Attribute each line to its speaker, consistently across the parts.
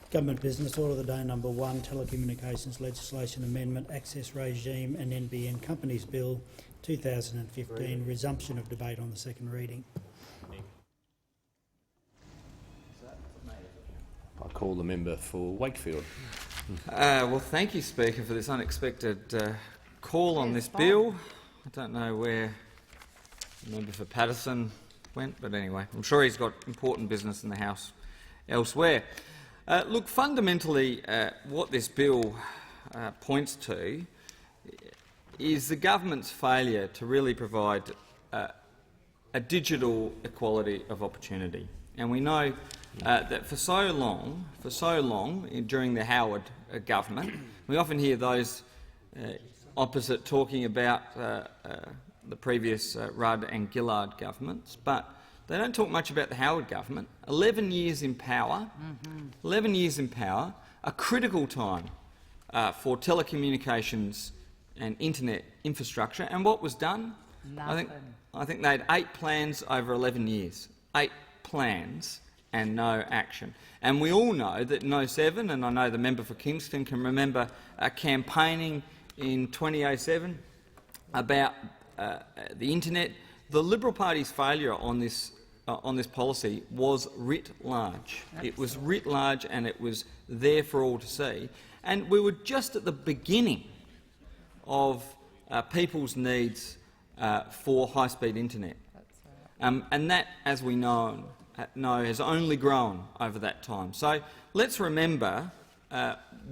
Speaker 1: Government business, order of the day number 1, Telecommunications Legislation Amendment, Access Regime and NBN Companies Bill 2015, resumption of debate on the second reading.
Speaker 2: I call the member for Wakefield.
Speaker 3: Well, thank you, Speaker, for this unexpected call on this bill. I don't know where the member for Patterson went, but anyway, I'm sure he's got important business in the House elsewhere. Look, fundamentally, what this bill points to is the government's failure to really provide a digital equality of opportunity. And we know that for so long during the Howard government, we often hear those opposite talking about the previous Rudd and Gillard governments, but they don't talk much about the Howard government. 11 years in power, 11 years in power, a critical time for telecommunications and internet infrastructure. And what was done?
Speaker 4: Nothing.
Speaker 3: I think they had 8 plans over 11 years. 8 plans and no action. And we all know that in 07, and I know the member for Kingston can remember campaigning in 2007 about the internet. The Liberal Party's failure on this policy was writ large. Absolutely. It was writ large, and it was there for all to see. And we were just at the beginning of people's needs for high-speed internet, and that, as we know, has only grown over that time. So let's remember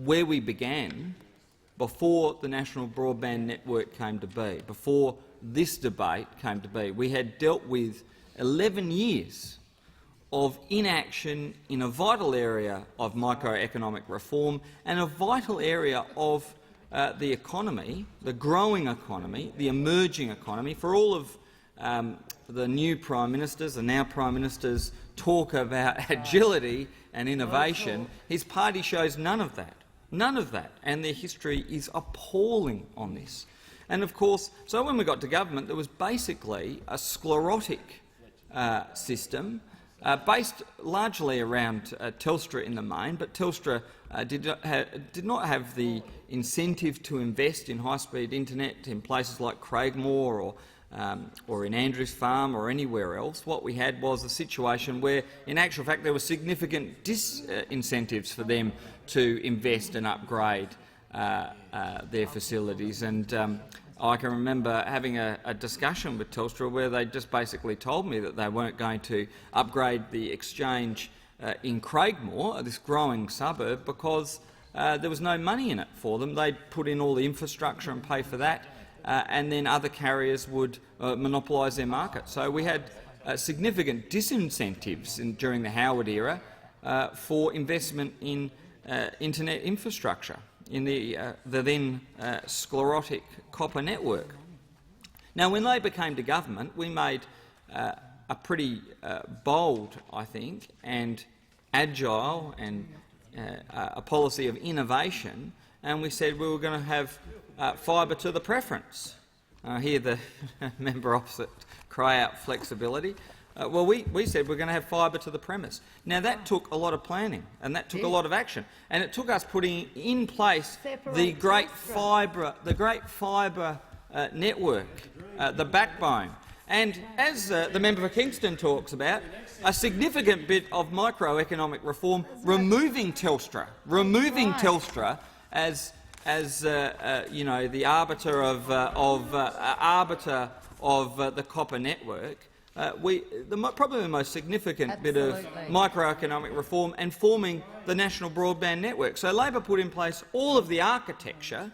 Speaker 3: where we began before the National Broadband Network came to be, before this debate came to be. We had dealt with 11 years of inaction in a vital area of microeconomic reform and a vital area of the economy, the growing economy, the emerging economy. For all of the new Prime Ministers, the now Prime Ministers, talk about agility and innovation, his party shows none of that. None of that. And their history is appalling on this. And of course, so when we got to government, there was basically a sclerotic system based largely around Telstra in the main, but Telstra did not have the incentive to invest in high-speed internet in places like Craigmore or in Andrews Farm or anywhere else. What we had was a situation where, in actual fact, there were significant disincentives for them to invest and upgrade their facilities. And I can remember having a discussion with Telstra where they just basically told me that they weren't going to upgrade the exchange in Craigmore, this growing suburb, because there was no money in it for them. They'd put in all the infrastructure and pay for that, and then other carriers would monopolise their market. So we had significant disincentives during the Howard era for investment in internet infrastructure in the then sclerotic copper network. Now, when Labor came to government, we made a pretty bold, I think, and agile and a policy of innovation, and we said we were going to have fibre to the preference. I hear the member opposite cry out flexibility. Well, we said we're going to have fibre to the premise. Now, that took a lot of planning and that took a lot of action, and it took us putting in place the great fibre network, the backbone. And as the member for Kingston talks about, a significant bit of microeconomic reform, removing Telstra as you know, the arbiter of the copper network. Probably the most significant bit of microeconomic reform and forming the National Broadband Network. So Labor put in place all of the architecture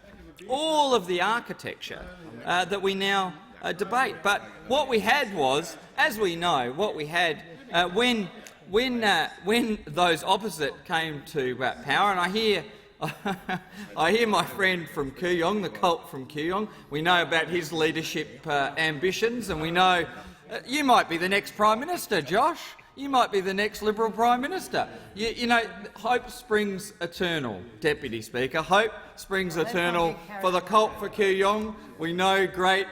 Speaker 3: that we now debate. But what we had was, as we know, what we had when those opposite came to power, and I hear my friend from Kooyong, the cult from Kooyong. We know about his leadership ambitions, and we know you might be the next Prime Minister, Josh. You might be the next Liberal Prime Minister. You know, hope springs eternal, Deputy Speaker. Hope springs eternal for the cult for Kooyong. We know great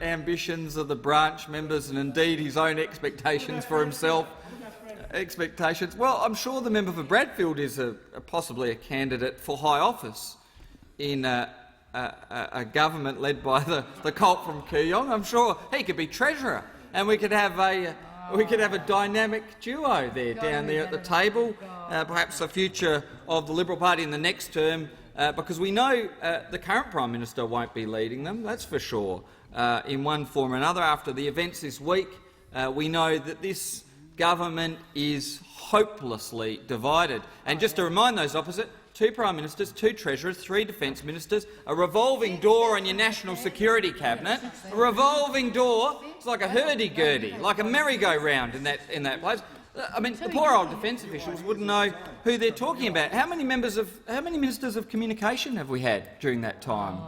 Speaker 3: ambitions of the branch members and indeed his own expectations for himself. expectations. Well, I'm sure the member for Bradfield is possibly a candidate for high office in a government led by the colt from Kooyong. I'm sure he could be treasurer, and we could have a dynamic duo there down there at the table. Perhaps the future of the Liberal Party in the next term, because we know the current Prime Minister won't be leading them. That's for sure. In one form or another, after the events this week, we know that this government is hopelessly divided. And just to remind those opposite, 2 Prime Ministers, 2 Treasurers, 3 Defence Ministers, a revolving door on your National Security Cabinet, a revolving door. It's like a hurdy-gurdy, like a merry-go-round in that place. I mean, the poor old defence officials wouldn't know who they're talking about. How many ministers of communication have we had during that time?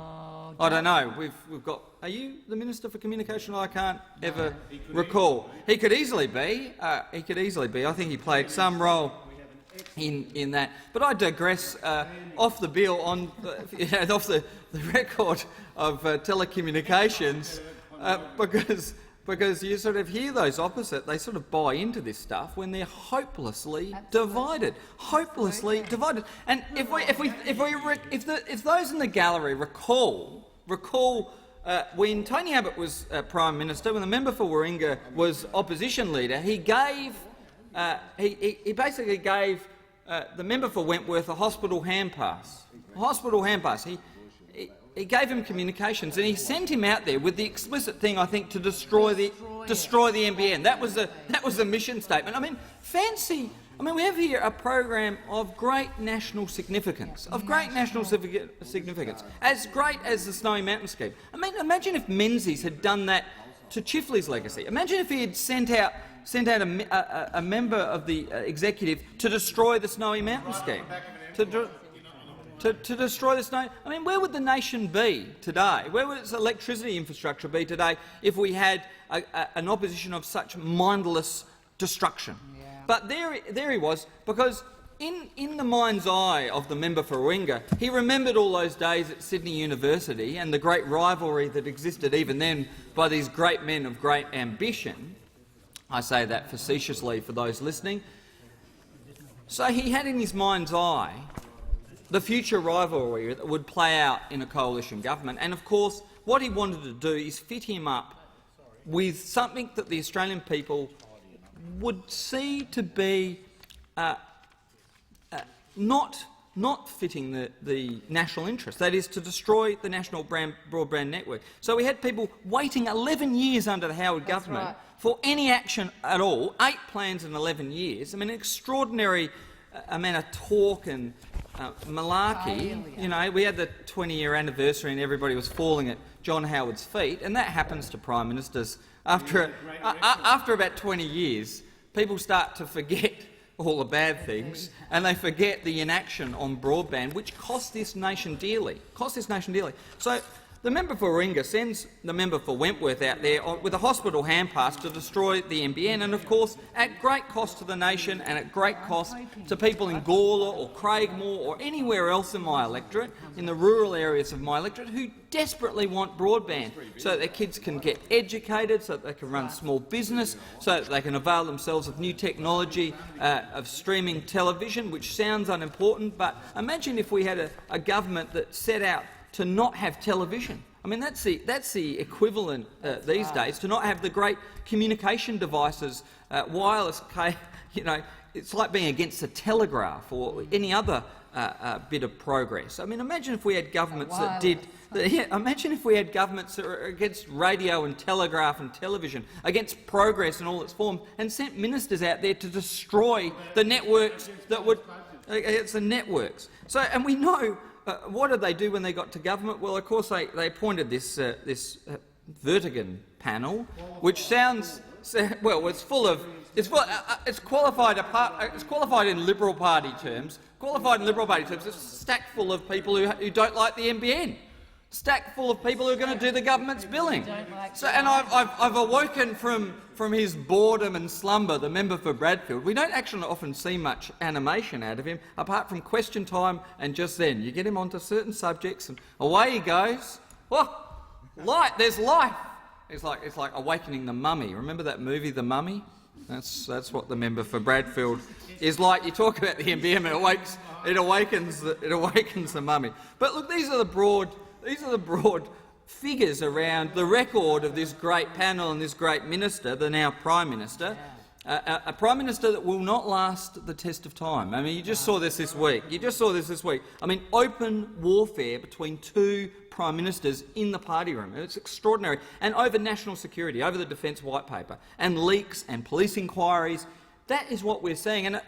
Speaker 3: I don't know. We've got. Are you the Minister for Communication? I can't ever recall. He could easily be. He could easily be. I think he played some role in that. But I digress. Off the bill, on off the record of telecommunications, because you sort of hear those opposite, they sort of buy into this stuff when they're hopelessly divided. Hopelessly divided. And if those in the gallery recall when Tony Abbott was Prime Minister, when the member for Warringah was opposition leader, he basically gave the member for Wentworth a hospital hand pass. He gave him communications, and he sent him out there with the explicit thing, I think, to destroy the NBN. That was the mission statement. I mean, fancy. I mean, we have here a program of great national significance, as great as the Snowy Mountain scheme. I mean, imagine if Menzies had done that to Chifley's legacy. Imagine if he had sent out a member of the executive to destroy the Snowy Mountain scheme. To destroy the snow. I mean, where would the nation be today? Where would its electricity infrastructure be today if we had an opposition of such mindless destruction? Yeah. But there he was, because in the mind's eye of the member for Warringah, he remembered all those days at Sydney University and the great rivalry that existed even then by these great men of great ambition. I say that facetiously for those listening. So he had in his mind's eye the future rivalry that would play out in a coalition government. And of course, what he wanted to do is fit him up with something that the Australian people would see to be not fitting the national interest, that is, to destroy the national broadband network. So we had people waiting 11 years under the Howard government for any action at all, 8 plans in 11 years. I mean, an extraordinary amount of talk and malarkey. You know, we had the 20-year anniversary and everybody was falling at John Howard's feet, and that happens to Prime Ministers. After about 20 years, people start to forget all the bad things, and they forget the inaction on broadband, which cost this nation dearly. So the member for Warringah sends the member for Wentworth out there with a hospital hand pass to destroy the NBN, and of course at great cost to the nation and at great cost to people in Gawler or Craigmore or anywhere else in my electorate, in the rural areas of my electorate, who desperately want broadband so that their kids can get educated, so that they can run small business, so that they can avail themselves of new technology, of streaming television, which sounds unimportant, but imagine if we had a government that set out to not have television. I mean, that's the equivalent these days, to not have the great communication devices, wireless. You know, it's like being against the telegraph or any other bit of progress. I mean, imagine if we had governments that did. Imagine if we had governments that were against radio and telegraph and television, against progress in all its forms, and sent ministers out there to destroy the networks that would. It's the networks. So, and we know. What did they do when they got to government? Well, of course, they appointed this Vertigan panel, which sounds well. It's qualified in Liberal Party terms. It's stacked full of people who don't like the NBN. Stacked full of people who are going to do the government's billing. So, and I've awoken from his boredom and slumber, the member for Bradfield. We don't actually often see much animation out of him, apart from question time and just then. You get him onto certain subjects and away he goes. There's life. It's like awakening the mummy. Remember that movie, The Mummy? That's what the member for Bradfield is like. You talk about the NBN, it awakens the mummy. But look, these are the broad figures around the record of this great panel and this great minister, the now Prime Minister, a Prime Minister that will not last the test of time. I mean, you just saw this week. I mean, open warfare between two Prime Ministers in the party room. It's extraordinary. And over national security, over the Defence White Paper, and leaks and police inquiries. That is what we're seeing. And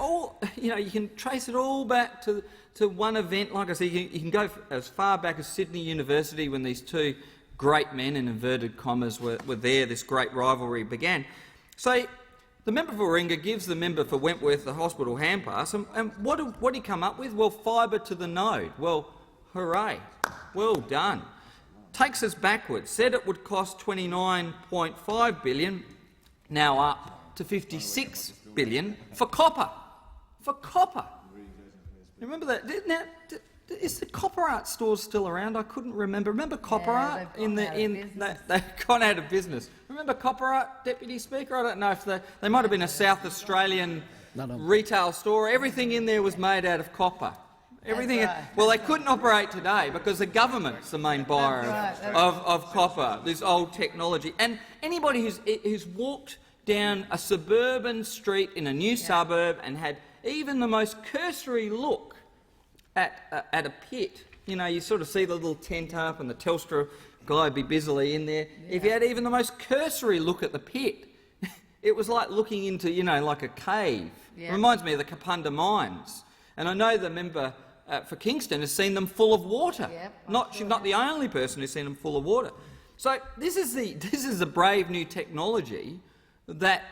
Speaker 3: you can trace it all back to one event. Like I said, you can go as far back as Sydney University when these two great men, in inverted commas, were there. This great rivalry began. So the member for Warringah gives the member for Wentworth the hospital hand pass, and what did he come up with? Well, fibre to the node. Well, hooray. Well done. Takes us backwards. Said it would cost $29.5 billion, now up to $56 billion for copper. For copper. Remember that? Now, is the Copper Art store still around? I couldn't remember. Remember Copper Art? They've gone out of business. Remember Copper Art, Deputy Speaker? I don't know if they might have been a South Australian retail store. Everything in there was made out of copper. Everything. Right. Well, they couldn't operate today because the government's the main buyer of copper, this old technology. And anybody who's walked down a suburban street in a new suburb and had even the most cursory look at a pit, you sort of see the little tent up and the Telstra guy would be busily in there. Yeah. If you had even the most cursory look at the pit, it was like looking into, like a cave. Yeah. It reminds me of the Kapunda mines. And I know the member for Kingston has seen them full of water. Yep, she's not the only person who's seen them full of water. So this is the brave new technology that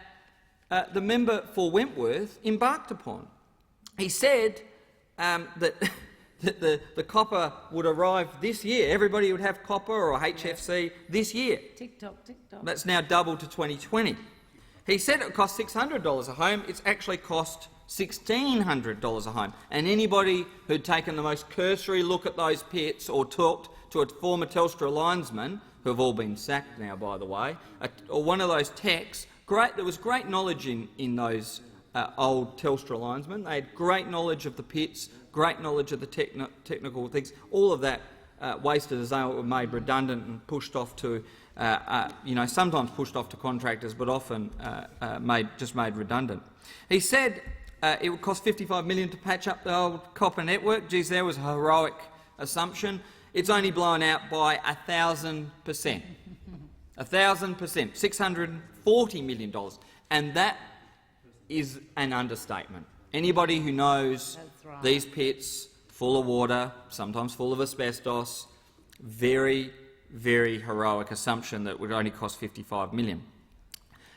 Speaker 3: the member for Wentworth embarked upon. He said that the copper would arrive this year. Everybody would have copper or HFC this year. Tick-tock. That's now doubled to 2020. He said it would cost $600 a home. It's actually cost $1,600 a home. And anybody who'd taken the most cursory look at those pits or talked to a former Telstra linesman, who have all been sacked now, by the way, or one of those techs, there was great knowledge in those old Telstra linesmen. They had great knowledge of the pits, great knowledge of the technical things. All of that wasted as they were made redundant and pushed off to, sometimes pushed off to contractors, but often made redundant. He said it would cost $55 million to patch up the old copper network. Geez, there was a heroic assumption. It's only blown out by 1,000%. 1,000%, $640 million. And that is an understatement. Anybody who knows these pits, full of water, sometimes full of asbestos, very, very heroic assumption that would only cost $55 million.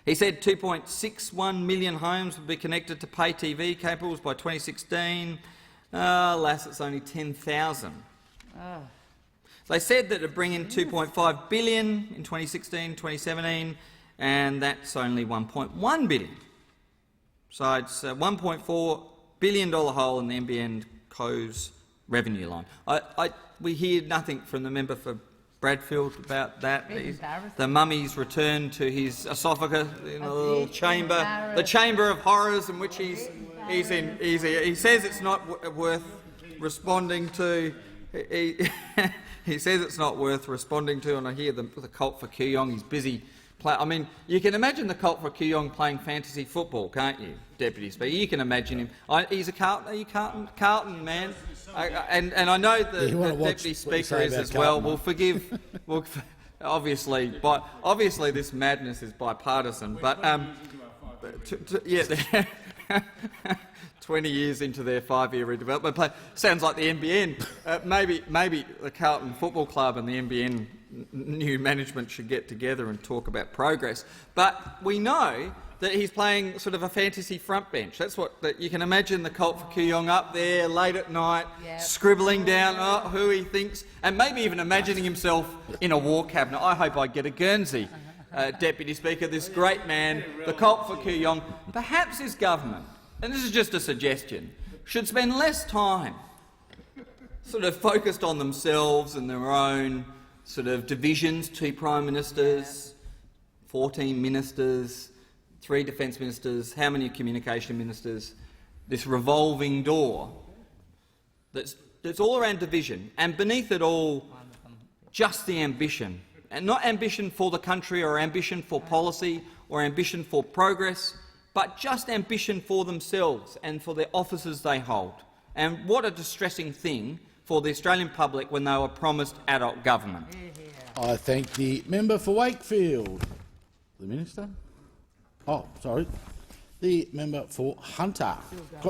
Speaker 3: He said 2.61 million homes would be connected to pay TV cables by 2016. Alas, it's only 10,000. They said that it would bring in $2.5 billion in 2016, 2017, and that's only $1.1 billion. So it's a $1.4 billion hole in the NBN Co's revenue line. We hear nothing from the member for Bradfield about that. The mummy's returned to his esophagus in a little chamber, the chamber of horrors in which he's in. He says it's not worth responding to. He says it's not worth responding to, and I hear the cult for Kooyong. He's busy. I mean, you can imagine the cult for Kooyong playing fantasy football, can't you, Deputy Speaker? You can imagine him. He's a Carlton. Are you Carlton man? And I know the Deputy Speaker is as well. We'll forgive. Obviously this madness is bipartisan. But 20 years into their 5-year redevelopment plan, sounds like the NBN. Maybe the Carlton Football Club and the NBN new management should get together and talk about progress. But we know that he's playing sort of a fantasy front bench. That's what you can imagine the cult for Kooyong up there late at night, scribbling down who he thinks, and maybe even imagining himself in a war cabinet. I hope I get a Guernsey, Deputy Speaker. This great man, the cult for Kooyong, perhaps his government, and this is just a suggestion, should spend less time sort of focused on themselves and their own sort of divisions, 2 prime ministers, 14 ministers, 3 defence ministers, how many communication ministers, this revolving door that's all around division, and beneath it all, just the ambition, and not ambition for the country or ambition for policy or ambition for progress, but just ambition for themselves and for the offices they hold. And what a distressing thing for the Australian public when they were promised adult government.
Speaker 4: I thank the member for Wakefield. The minister? Oh, sorry. The member for Hunter.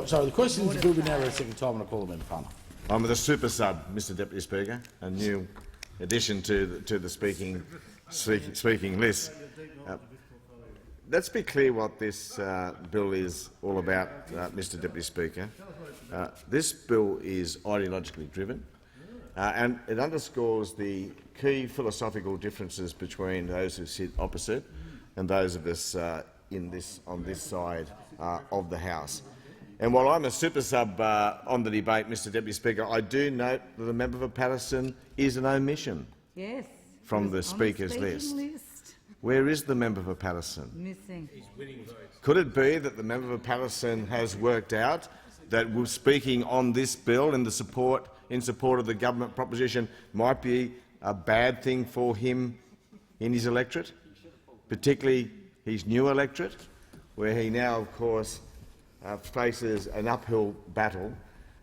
Speaker 4: Sorry, the question is will be now read a second time, and I call the member for Hunter.
Speaker 5: I'm the super sub, Mr Deputy Speaker, a new addition to the speaking list. Let's be clear what this bill is all about, Mr Deputy Speaker. This bill is ideologically driven, and it underscores the key philosophical differences between those who sit opposite and those of us on this side of the House. And while I'm a super sub on the debate, Mr Deputy Speaker, I do note that the member for Patterson is an omission from the Speaker's list. Where is the member for Patterson?
Speaker 6: Missing.
Speaker 5: Could it be that the member for Patterson has worked out that speaking on this bill in support of the government proposition might be a bad thing for him in his electorate, particularly his new electorate, where he now, of course, faces an uphill battle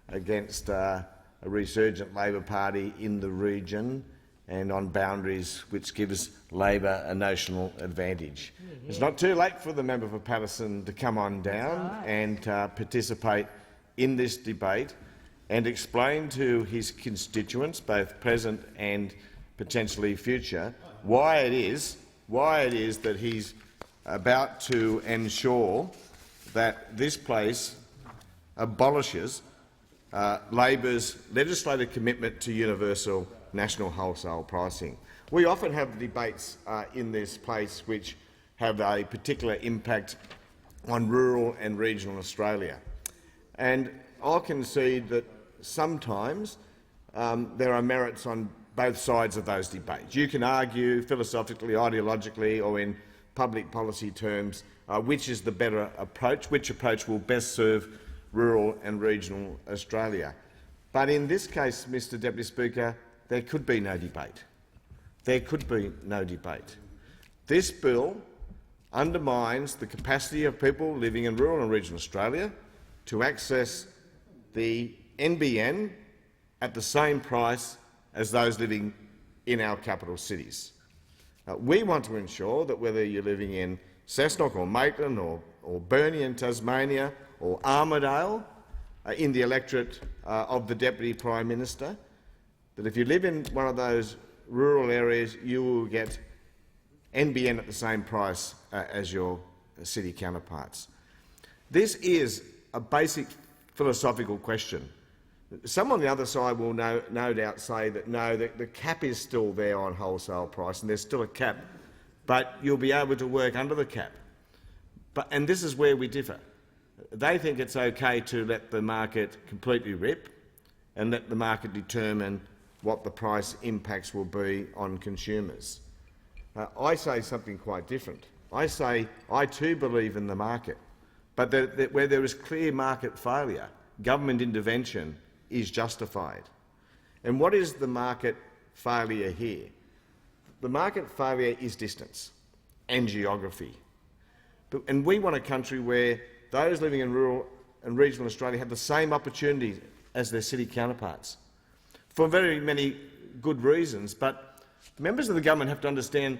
Speaker 5: against a resurgent Labor Party in the region and on boundaries which gives Labor a notional advantage. It's not too late for the member for Patterson to come on down and participate in this debate and explain to his constituents, both present and potentially future, why it is that he's about to ensure that this place abolishes Labor's legislated commitment to universal national wholesale pricing. We often have debates in this place which have a particular impact on rural and regional Australia. And I'll concede that sometimes there are merits on both sides of those debates. You can argue philosophically, ideologically or in public policy terms which is the better approach, which approach will best serve rural and regional Australia. But in this case, Mr Deputy Speaker, there could be no debate. There could be no debate. This bill undermines the capacity of people living in rural and regional Australia to access the NBN at the same price as those living in our capital cities. We want to ensure that whether you're living in Cessnock or Maitland or Burnie in Tasmania or Armidale in the electorate of the Deputy Prime Minister, that if you live in one of those rural areas, you will get NBN at the same price as your city counterparts. This is a basic philosophical question. Some on the other side will no doubt say that no, the cap is still there on wholesale price and there's still a cap, but you'll be able to work under the cap. And this is where we differ. They think it's okay to let the market completely rip and let the market determine what the price impacts will be on consumers. I say something quite different. I say I too believe in the market, but that where there is clear market failure, government intervention is justified. And what is the market failure here? The market failure is distance and geography. And we want a country where those living in rural and regional Australia have the same opportunities as their city counterparts, for very many good reasons. But members of the government have to understand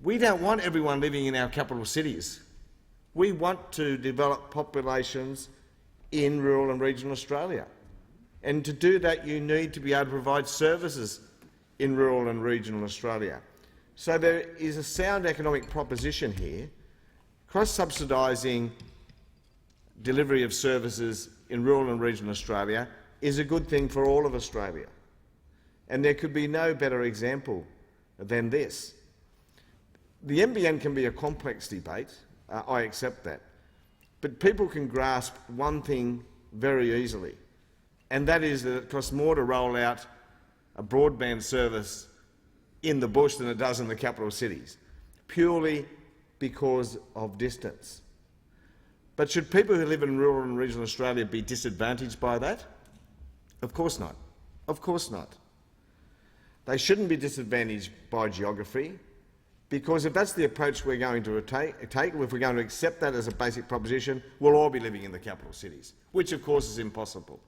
Speaker 5: we don't want everyone living in our capital cities. We want to develop populations in rural and regional Australia. And to do that, you need to be able to provide services in rural and regional Australia. So there is a sound economic proposition here. Cross-subsidising delivery of services in rural and regional Australia is a good thing for all of Australia. And there could be no better example than this. The NBN can be a complex debate, I accept that, but people can grasp one thing very easily, and that is that it costs more to roll out a broadband service in the bush than it does in the capital cities, purely because of distance. But should people who live in rural and regional Australia be disadvantaged by that? Of course not. Of course not. They shouldn't be disadvantaged by geography, because if that's the approach we're going to take, if we're going to accept that as a basic proposition, we'll all be living in the capital cities, which of course is impossible.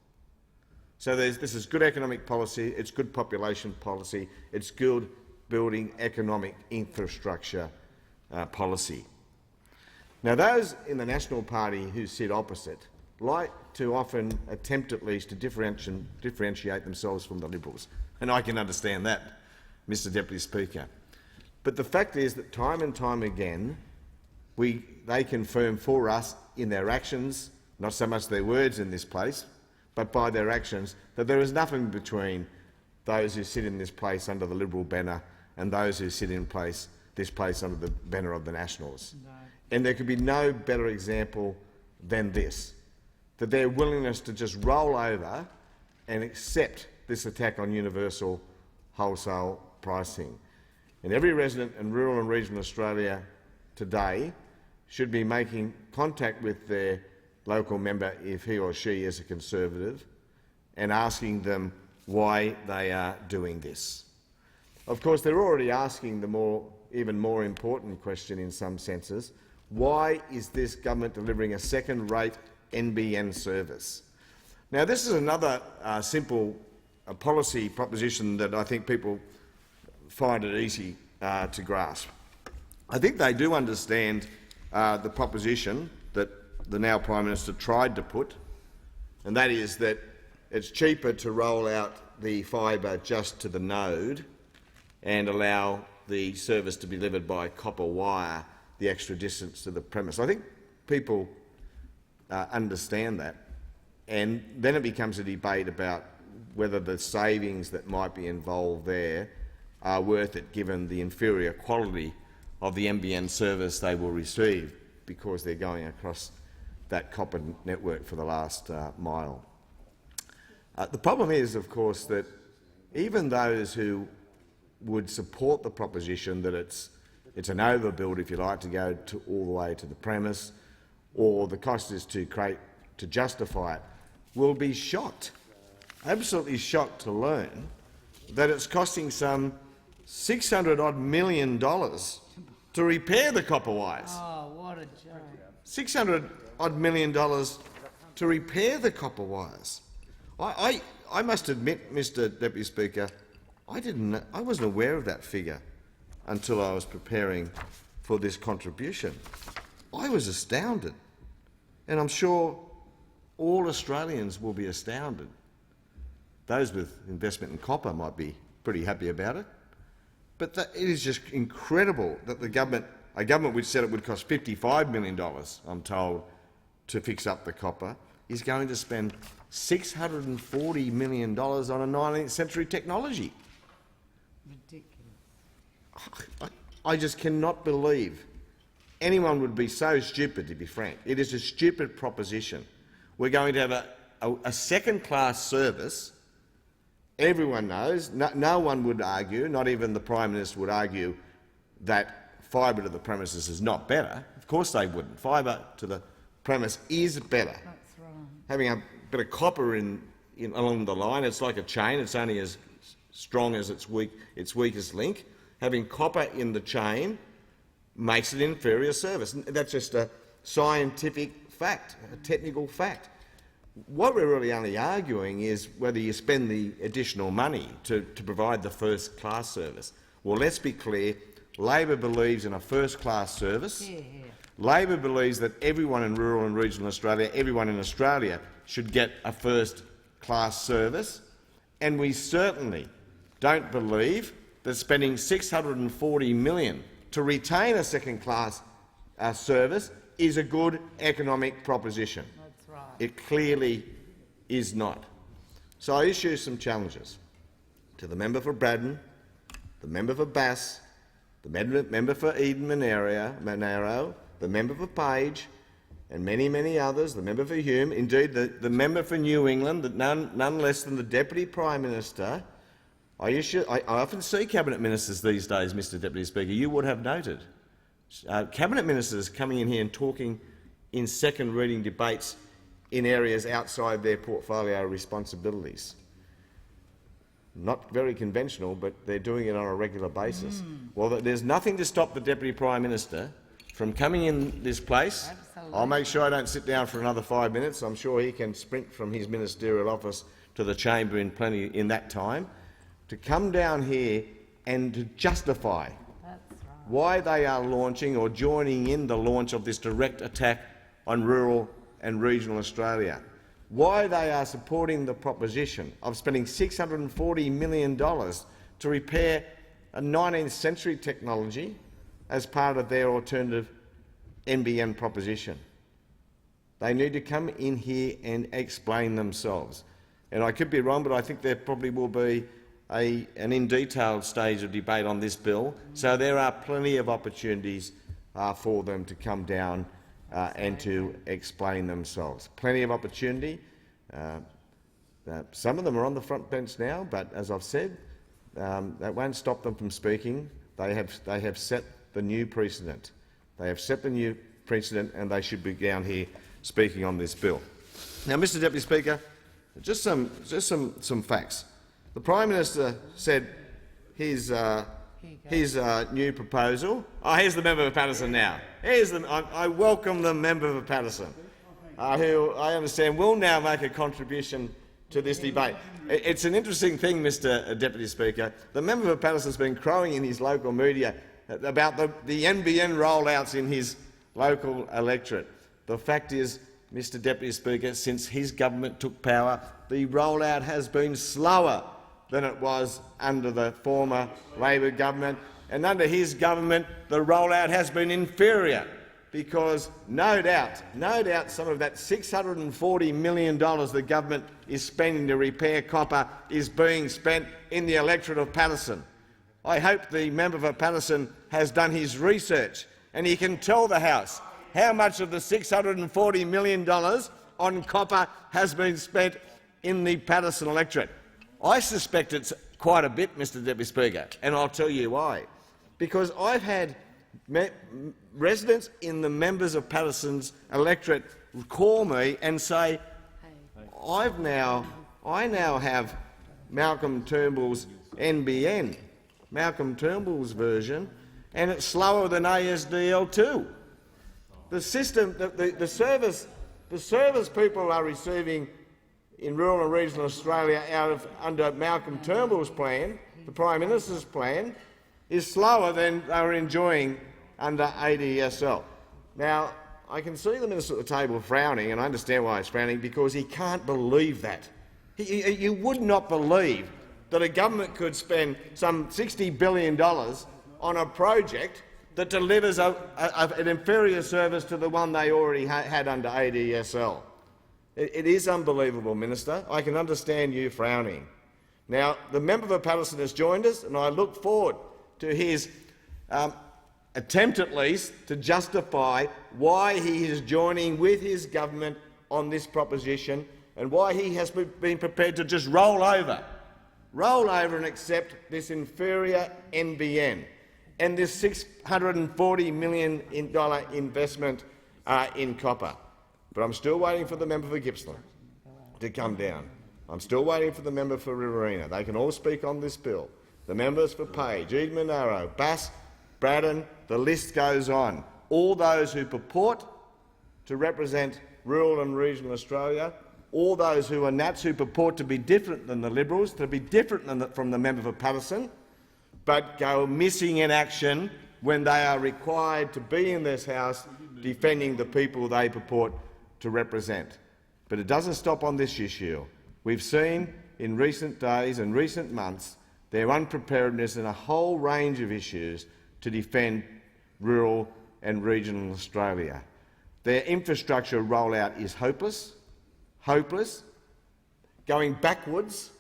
Speaker 5: So this is good economic policy, it's good population policy, it's good building economic infrastructure policy. Now, those in the National Party who sit opposite like to often attempt at least to differentiate themselves from the Liberals, and I can understand that, Mr Deputy Speaker. But the fact is that time and time again they confirm for us in their actions, not so much their words in this place, but by their actions, that there is nothing between those who sit in this place under the Liberal banner and those who sit in this place under the banner of the Nationals. No. And there could be no better example than this, that their willingness to just roll over and accept this attack on universal wholesale pricing. And every resident in rural and regional Australia today should be making contact with their local member if he or she is a Conservative and asking them why they are doing this. Of course, they're already asking the even more important question in some senses: why is this government delivering a second-rate NBN service? Now, this is another simple policy proposition that I think people find it easy to grasp. I think they do understand the proposition that the now Prime Minister tried to put, and that is that it's cheaper to roll out the fibre just to the node and allow the service to be delivered by copper wire the extra distance to the premise. I think people understand that, and then it becomes a debate about whether the savings that might be involved there are worth it given the inferior quality of the NBN service they will receive because they're going across that copper network for the last mile. The problem is, of course, that even those who would support the proposition that it's an overbuild, if you like, to go all the way to the premise, or the cost is to justify it, will be shocked, absolutely shocked to learn that it's costing some $600-odd million to repair the copper wires.
Speaker 6: Oh, what a joke.
Speaker 5: $600-odd million to repair the copper wires. I must admit, Mr Deputy Speaker, I wasn't aware of that figure until I was preparing for this contribution. I was astounded, and I'm sure all Australians will be astounded. Those with investment in copper might be pretty happy about it, but it is just incredible that a government which said it would cost $55 million, I'm told, to fix up the copper, is going to spend $640 million on a 19th century technology.
Speaker 6: Ridiculous.
Speaker 5: I just cannot believe anyone would be so stupid, to be frank. It is a stupid proposition. We're going to have a second-class service. Everyone knows, no one would argue, not even the Prime Minister would argue, that fibre to the premises is not better. Of course they wouldn't. Fibre to the premise is better.
Speaker 6: That's right.
Speaker 5: Having a bit of copper along the line, it's like a chain. It's only as strong as its weakest link. Having copper in the chain makes it inferior service. That's just a scientific fact, a technical fact. What we're really only arguing is whether you spend the additional money to provide the first-class service. Well, let's be clear. Labor believes in a first-class service.
Speaker 6: Yeah.
Speaker 5: Labor believes that everyone in rural and regional Australia, everyone in Australia, should get a first-class service. And we certainly don't believe that spending $640 million to retain a second-class service is a good economic proposition.
Speaker 6: That's right.
Speaker 5: It clearly is not. So I issue some challenges to the member for Braddon, the member for Bass, the member for Eden Monaro, the member for Page, and many, many others, the member for Hume, indeed the member for New England, none less than the Deputy Prime Minister. I often see Cabinet Ministers these days, Mr Deputy Speaker. You would have noted Cabinet Ministers coming in here and talking in second reading debates in areas outside their portfolio responsibilities. Not very conventional, but they're doing it on a regular basis. Well, there's nothing to stop the Deputy Prime Minister from coming in this place.
Speaker 6: Absolutely.
Speaker 5: I'll make sure I don't sit down for another 5 minutes. I'm sure he can sprint from his ministerial office to the chamber in that time, to come down here and to justify why they are launching or joining in the launch of this direct attack on rural and regional Australia, why they are supporting the proposition of spending $640 million to repair a 19th century technology as part of their alternative NBN proposition. They need to come in here and explain themselves. And I could be wrong, but I think there probably will be an in-detail stage of debate on this bill, so there are plenty of opportunities for them to come down and to explain themselves. Plenty of opportunity. Some of them are on the front bench now, but as I've said, that won't stop them from speaking. They have set the new precedent. They have set the new precedent, and they should be down here speaking on this bill. Now, Mr. Deputy Speaker, just some facts. The Prime Minister said his new proposal. Oh, here's the member for Patterson now. I welcome the member for Patterson, who I understand will now make a contribution to this debate. It's an interesting thing, Mr. Deputy Speaker. The member for Patterson's been crowing in his local media about the NBN rollouts in his local electorate. The fact is, Mr. Deputy Speaker, since his government took power, the rollout has been slower than it was under the former Labor government, and under his government the rollout has been inferior, because no doubt some of that $640 million the government is spending to repair copper is being spent in the electorate of Patterson. I hope the member for Patterson has done his research and he can tell the House how much of the $640 million on copper has been spent in the Patterson electorate. I suspect it's quite a bit, Mr. Deputy Speaker, and I'll tell you why. Because I've had residents in the members of Patterson's electorate call me and say, I now have Malcolm Turnbull's NBN, Malcolm Turnbull's version, and it's slower than ASDL2. The system, the service people are receiving in rural and regional Australia under Malcolm Turnbull's plan, the Prime Minister's plan, is slower than they were enjoying under ADSL. Now, I can see the Minister at the table frowning, and I understand why he's frowning, because he can't believe that. You would not believe that a government could spend some $60 billion on a project that delivers an inferior service to the one they already had under ADSL. It is unbelievable, Minister. I can understand you frowning. Now, the member for Patterson has joined us, and I look forward to his attempt, at least, to justify why he is joining with his government on this proposition and why he has been prepared to just roll over and accept this inferior NBN and this $640 million investment in copper. But I'm still waiting for the member for Gippsland to come down. I'm still waiting for the member for Riverina. They can all speak on this bill. The members for Page, Eden Monaro, Bass, Braddon, the list goes on. All those who purport to represent rural and regional Australia, all those who are Nats who purport to be different than the Liberals, to be different from the member for Patterson, but go missing in action when they are required to be in this House defending the people they purport to represent. But it doesn't stop on this issue. We've seen in recent days and recent months their unpreparedness in a whole range of issues to defend rural and regional Australia. Their infrastructure rollout is hopeless, going backwards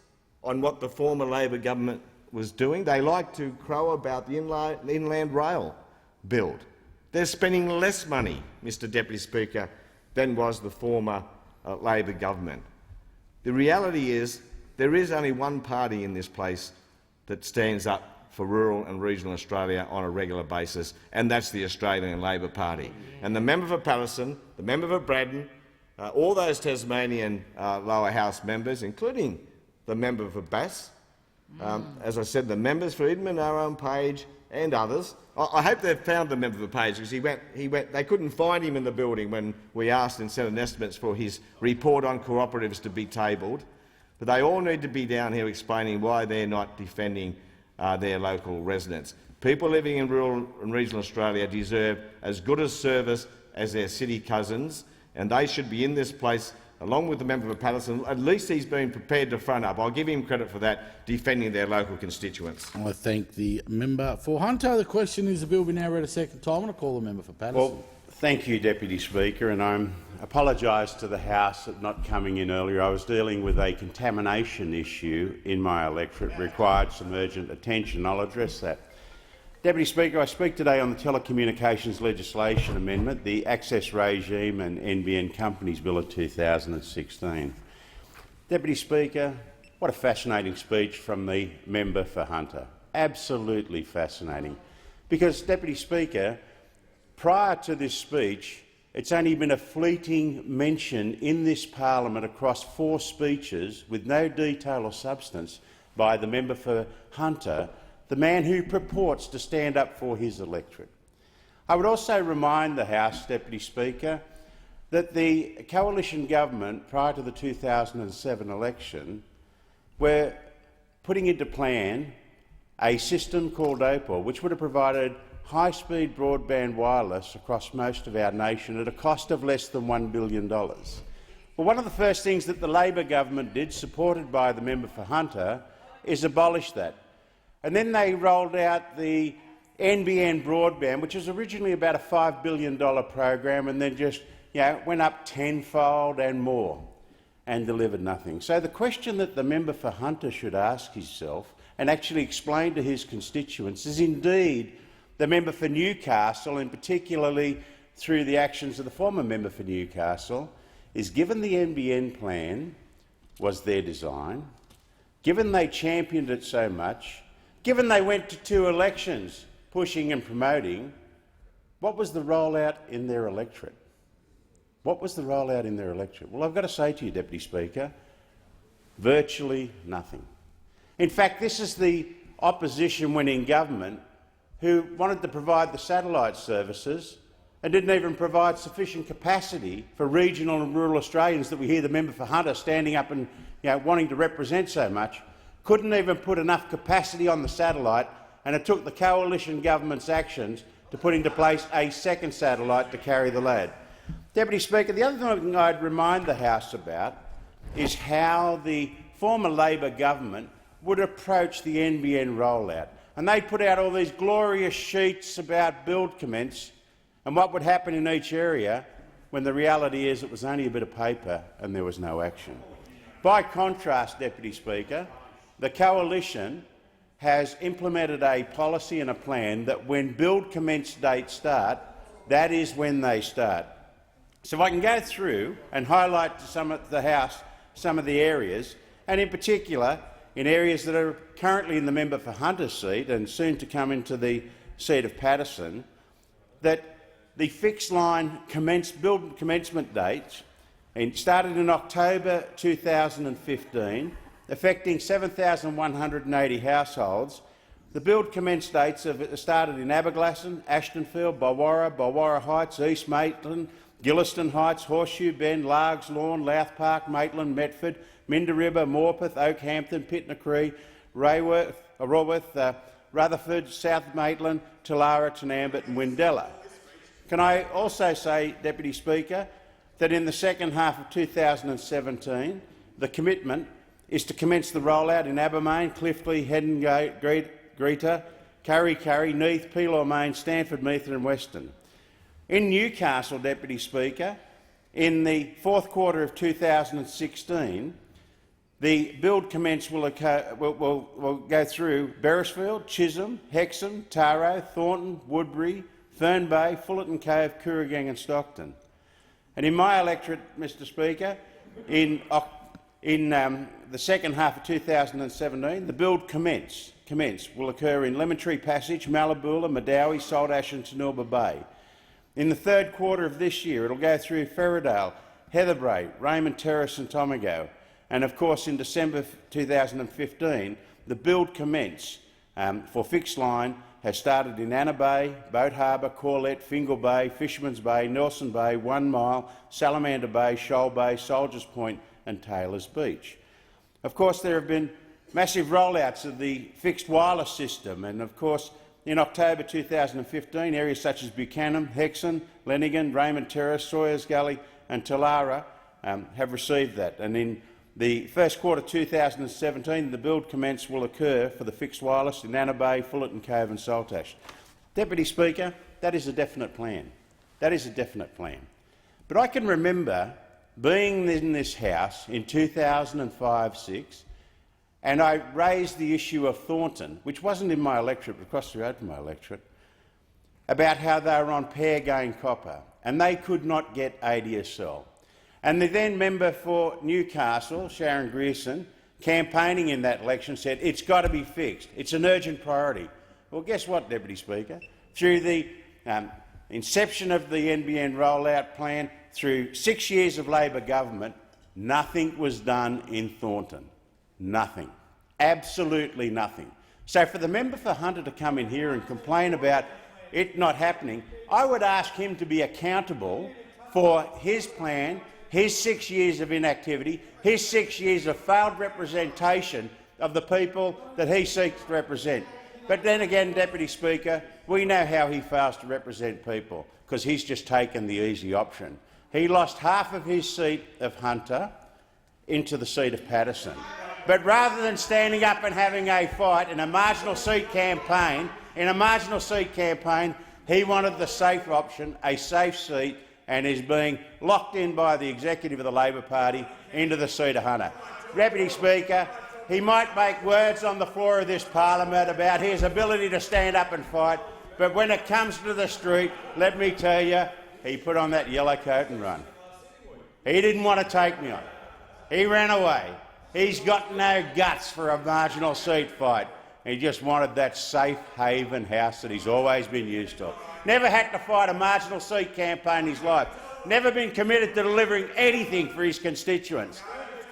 Speaker 5: on what the former Labor government was doing. They like to crow about the inland rail build. They're spending less money, Mr. Deputy Speaker, than was the former Labor government. The reality is there is only one party in this place that stands up for rural and regional Australia on a regular basis, and that's the Australian Labor Party. And the member for Patterson, the member for Braddon, all those Tasmanian lower house members, including the member for Bass, as I said, the members for Edmund, our own Page, and others. I hope they've found the member for Page, because they couldn't find him in the building when we asked in Senate estimates for his report on cooperatives to be tabled. But they all need to be down here explaining why they're not defending their local residents. People living in rural and regional Australia deserve as good a service as their city cousins, and they should be in this place along with the member for Patterson. At least he's been prepared to front up. I'll give him credit for that, defending their local constituents.
Speaker 4: I thank the member for Hunter. The question is the bill be now read a second time, and I call the member for Patterson.
Speaker 7: Well, thank you, Deputy Speaker, and I apologise to the House for not coming in earlier. I was dealing with a contamination issue in my electorate, required some urgent attention. I'll address that. Deputy Speaker, I speak today on the Telecommunications Legislation Amendment, the Access Regime and NBN Companies Bill of 2016. Deputy Speaker, what a fascinating speech from the member for Hunter. Absolutely fascinating. Because, Deputy Speaker, prior to this speech, it's only been a fleeting mention in this parliament across 4 speeches with no detail or substance by the member for Hunter, the man who purports to stand up for his electorate. I would also remind the House, Deputy Speaker, that the coalition government prior to the 2007 election were putting into plan a system called OPAL, which would have provided high-speed broadband wireless across most of our nation at a cost of less than $1 billion. Well, one of the first things that the Labor government did, supported by the member for Hunter, is abolish that. And then they rolled out the NBN broadband, which was originally about a $5 billion program, and then just went up tenfold and more and delivered nothing. So the question that the member for Hunter should ask himself and actually explain to his constituents is indeed the member for Newcastle, and particularly through the actions of the former member for Newcastle, is given the NBN plan was their design, given they championed it so much, given they went to 2 elections pushing and promoting, what was the rollout in their electorate? What was the rollout in their electorate? Well, I've got to say to you, Deputy Speaker, virtually nothing. In fact, this is the opposition when in government who wanted to provide the satellite services and didn't even provide sufficient capacity for regional and rural Australians that we hear the member for Hunter standing up and wanting to represent so much, couldn't even put enough capacity on the satellite, and it took the coalition government's actions to put into place a second satellite to carry the load. Deputy Speaker, the other thing I'd remind the House about is how the former Labor government would approach the NBN rollout. And they put out all these glorious sheets about build commence and what would happen in each area, when the reality is it was only a bit of paper and there was no action. By contrast, Deputy Speaker, the coalition has implemented a policy and a plan that when build commence dates start, that is when they start. So if I can go through and highlight to some of the House some of the areas, and in particular in areas that are currently in the member for Hunter's seat and soon to come into the seat of Patterson, that the fixed line build commencement dates started in October 2015, affecting 7,180 households. The build commence dates have started in Aberglasslyn, Ashtonfield, Bulwarra Heights, East Maitland, Gilliston Heights, Horseshoe Bend, Largs Lawn, Louth Park, Maitland, Metford, Minderibba, Morpeth, Oakhampton, Pitnacree, Raworth, Rutherford, South Maitland, Talara, Tanambit and Windella. Can I also say, Deputy Speaker, that in the second half of 2017 the commitment is to commence the rollout in Abermain, Cliftley, Hedengate, Greta, Curry, Neath, Pelaw, Stanford, Meath and Weston. In Newcastle, Deputy Speaker, in the 4th quarter of 2016, the build commence will go through Beresfield, Chisholm, Hexham, Taro, Thornton, Woodbury, Fern Bay, Fullerton Cove, Kooragang and Stockton. And in my electorate, Mr Speaker, in in the second half of 2017, the build will occur in Lemon Tree Passage, Malaboola, Madawi, Saltash and Tanooba Bay. In the third quarter of this year, it will go through Ferradale, Heatherbrae, Raymond Terrace and Tomago. And of course, in December 2015, the build for fixed line has started in Anna Bay, Boat Harbour, Corlett, Fingal Bay, Fisherman's Bay, Nelson Bay, 1 Mile, Salamander Bay, Shoal Bay, Soldiers Point and Taylor's Beach. Of course, there have been massive rollouts of the fixed wireless system, and of course in October 2015 areas such as Buchanan, Hexham, Lenigan, Raymond Terrace, Sawyers Gully and Talara have received that. And in the first quarter 2017, the build will occur for the fixed wireless in Anna Bay, Fullerton Cove and Saltash. Deputy Speaker, that is a definite plan. That is a definite plan. But I can remember being in this House in 2005-06, and I raised the issue of Thornton, which wasn't in my electorate, but across the road from my electorate, about how they were on pair-gain copper, and they could not get ADSL. And the then member for Newcastle, Sharon Grierson, campaigning in that election, said it's got to be fixed. It's an urgent priority. Well, guess what, Deputy Speaker? Through the inception of the NBN rollout plan, through 6 years of Labor government, nothing was done in Thornton. Nothing. Absolutely nothing. So for the member for Hunter to come in here and complain about it not happening, I would ask him to be accountable for his plan, his 6 years of inactivity, his 6 years of failed representation of the people that he seeks to represent. But then again, Deputy Speaker, we know how he fails to represent people, because he's just taken the easy option. He lost half of his seat of Hunter into the seat of Patterson. But rather than standing up and having a fight in a marginal seat campaign, he wanted the safe option, a safe seat, and is being locked in by the executive of the Labor Party into the seat of Hunter. Deputy Speaker, he might make words on the floor of this parliament about his ability to stand up and fight, but when it comes to the street, let me tell you, he put on that yellow coat and run. He didn't want to take me on. He ran away. He's got no guts for a marginal seat fight. He just wanted that safe haven house that he's always been used to. Never had to fight a marginal seat campaign in his life. Never been committed to delivering anything for his constituents.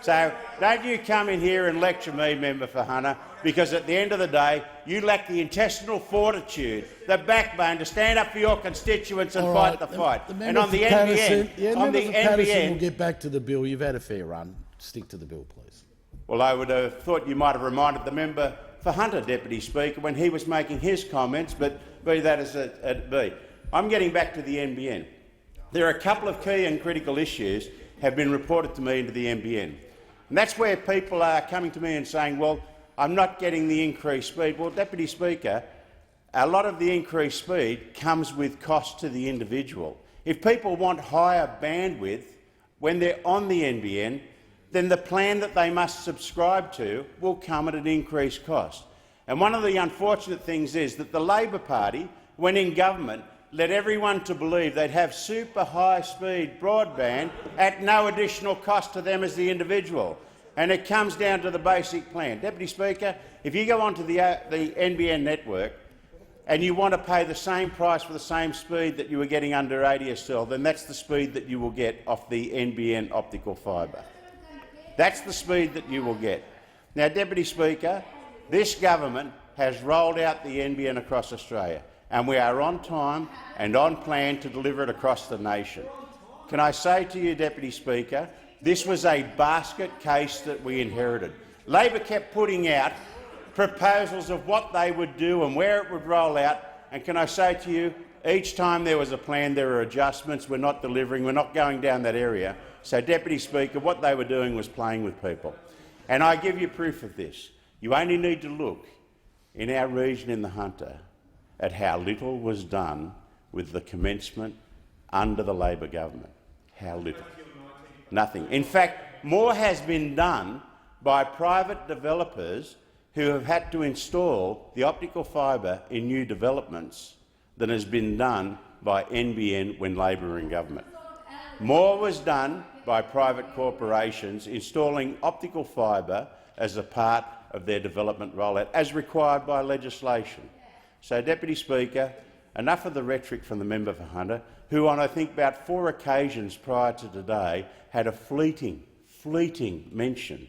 Speaker 7: So don't you come in here and lecture me, member for Hunter, because at the end of the day, you lack the intestinal fortitude, the backbone to stand up for your constituents and fight the fight. And on the NBN,
Speaker 4: we'll get back to the bill. You've had a fair run. Stick to the bill, please.
Speaker 7: Well, I would have thought you might have reminded the member for Hunter, Deputy Speaker, when he was making his comments, but be that as it be. I'm getting back to the NBN. There are a couple of key and critical issues have been reported to me into the NBN. And that's where people are coming to me and saying, well, I'm not getting the increased speed. Well, Deputy Speaker, a lot of the increased speed comes with cost to the individual. If people want higher bandwidth when they're on the NBN, then the plan that they must subscribe to will come at an increased cost. And one of the unfortunate things is that the Labor Party, when in government, led everyone to believe they'd have super high-speed broadband at no additional cost to them as the individual. And it comes down to the basic plan. Deputy Speaker, if you go onto the NBN network and you want to pay the same price for the same speed that you were getting under ADSL, then that's the speed that you will get off the NBN optical fibre. That's the speed that you will get. Now, Deputy Speaker, this government has rolled out the NBN across Australia, and we are on time and on plan to deliver it across the nation. Can I say to you, Deputy Speaker, this was a basket case that we inherited. Labor kept putting out proposals of what they would do and where it would roll out, and can I say to you, each time there was a plan, there were adjustments. We're not delivering. We're not going down that area. So, Deputy Speaker, what they were doing was playing with people. And I give you proof of this. You only need to look in our region in the Hunter at how little was done with the commencement under the Labor government. How little. Nothing. In fact, more has been done by private developers who have had to install the optical fibre in new developments than has been done by NBN when Labor were in government. More was done by private corporations installing optical fibre as a part of their development rollout, as required by legislation. So, Deputy Speaker, enough of the rhetoric from the member for Hunter, who on I think about 4 occasions prior to today had a fleeting mention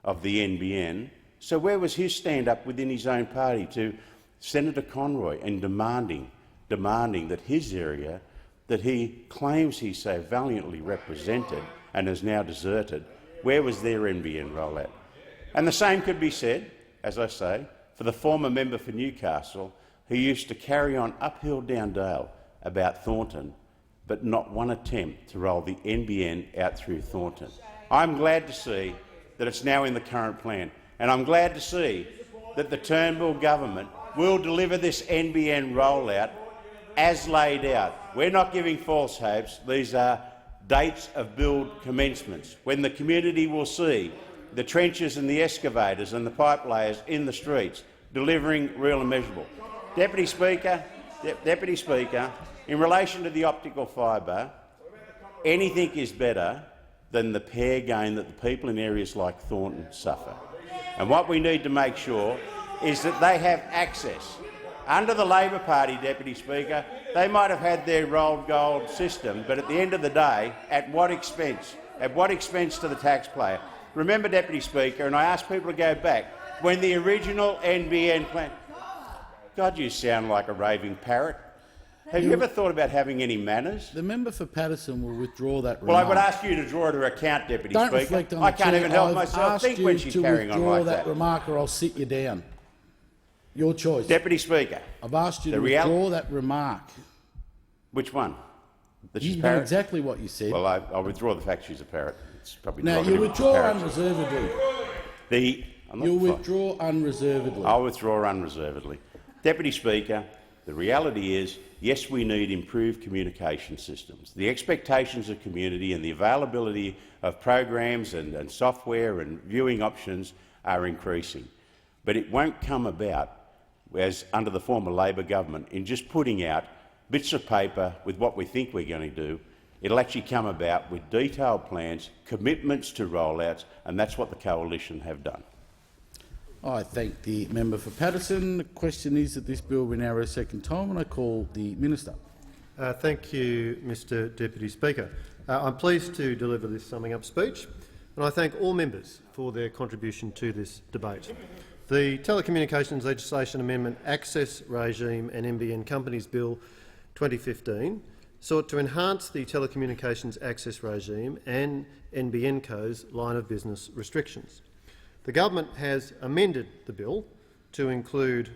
Speaker 7: of the NBN. So where was his stand-up within his own party to Senator Conroy and demanding that his area, that he claims he so valiantly represented and has now deserted, where was their NBN rollout? And the same could be said, as I say, for the former member for Newcastle, who used to carry on uphill down Dale about Thornton, but not one attempt to roll the NBN out through Thornton. I'm glad to see that it's now in the current plan, and I'm glad to see that the Turnbull government will deliver this NBN rollout as laid out. We're not giving false hopes. These are dates of build commencements, when the community will see the trenches and the excavators and the pipe layers in the streets delivering real and measurable. Deputy Speaker, in relation to the optical fibre, anything is better than the pair gain that the people in areas like Thornton suffer. And what we need to make sure is that they have access. Under the Labor Party, Deputy Speaker, they might have had their rolled gold system, but at the end of the day, at what expense? At what expense to the taxpayer? Remember, Deputy Speaker, and I ask people to go back, when the original NBN plan— God, you sound like a raving parrot. Have you ever thought about having any manners?
Speaker 4: The member for Patterson will withdraw that remark.
Speaker 7: Well, I would ask you to draw her account, Deputy
Speaker 4: Don't
Speaker 7: Speaker.
Speaker 4: reflect on
Speaker 7: I
Speaker 4: the
Speaker 7: can't
Speaker 4: chair.
Speaker 7: even help
Speaker 4: I've
Speaker 7: myself
Speaker 4: asked
Speaker 7: think
Speaker 4: you
Speaker 7: when she's
Speaker 4: to
Speaker 7: carrying on
Speaker 4: withdraw
Speaker 7: like
Speaker 4: that
Speaker 7: that.
Speaker 4: remark, or I'll sit you down. Your choice.
Speaker 7: Deputy Speaker.
Speaker 4: I've asked you to
Speaker 7: the
Speaker 4: withdraw that remark.
Speaker 7: Which one? That she's
Speaker 4: You know
Speaker 7: parrot?
Speaker 4: exactly what you said.
Speaker 7: Well, I'll withdraw the fact she's a parrot. It's probably
Speaker 4: Now, you
Speaker 7: provocative to
Speaker 4: withdraw
Speaker 7: parrots.
Speaker 4: unreservedly.
Speaker 7: I'm not
Speaker 4: You'll
Speaker 7: fine.
Speaker 4: withdraw unreservedly.
Speaker 7: I'll withdraw unreservedly. Deputy Speaker, the reality is, yes, we need improved communication systems. The expectations of community and the availability of programs and software and viewing options are increasing. But it won't come about, as under the former Labor government, in just putting out bits of paper with what we think we're going to do. It'll actually come about with detailed plans, commitments to rollouts, and that's what the Coalition have done.
Speaker 4: I thank the member for Patterson. The question is that this bill be now read a second time, and I call the Minister.
Speaker 8: Thank you, Mr Deputy Speaker. I'm pleased to deliver this summing up speech, and I thank all members for their contribution to this debate. The Telecommunications Legislation Amendment Access Regime and NBN Companies Bill 2015 sought to enhance the telecommunications access regime and NBN Co's line of business restrictions. The government has amended the bill to include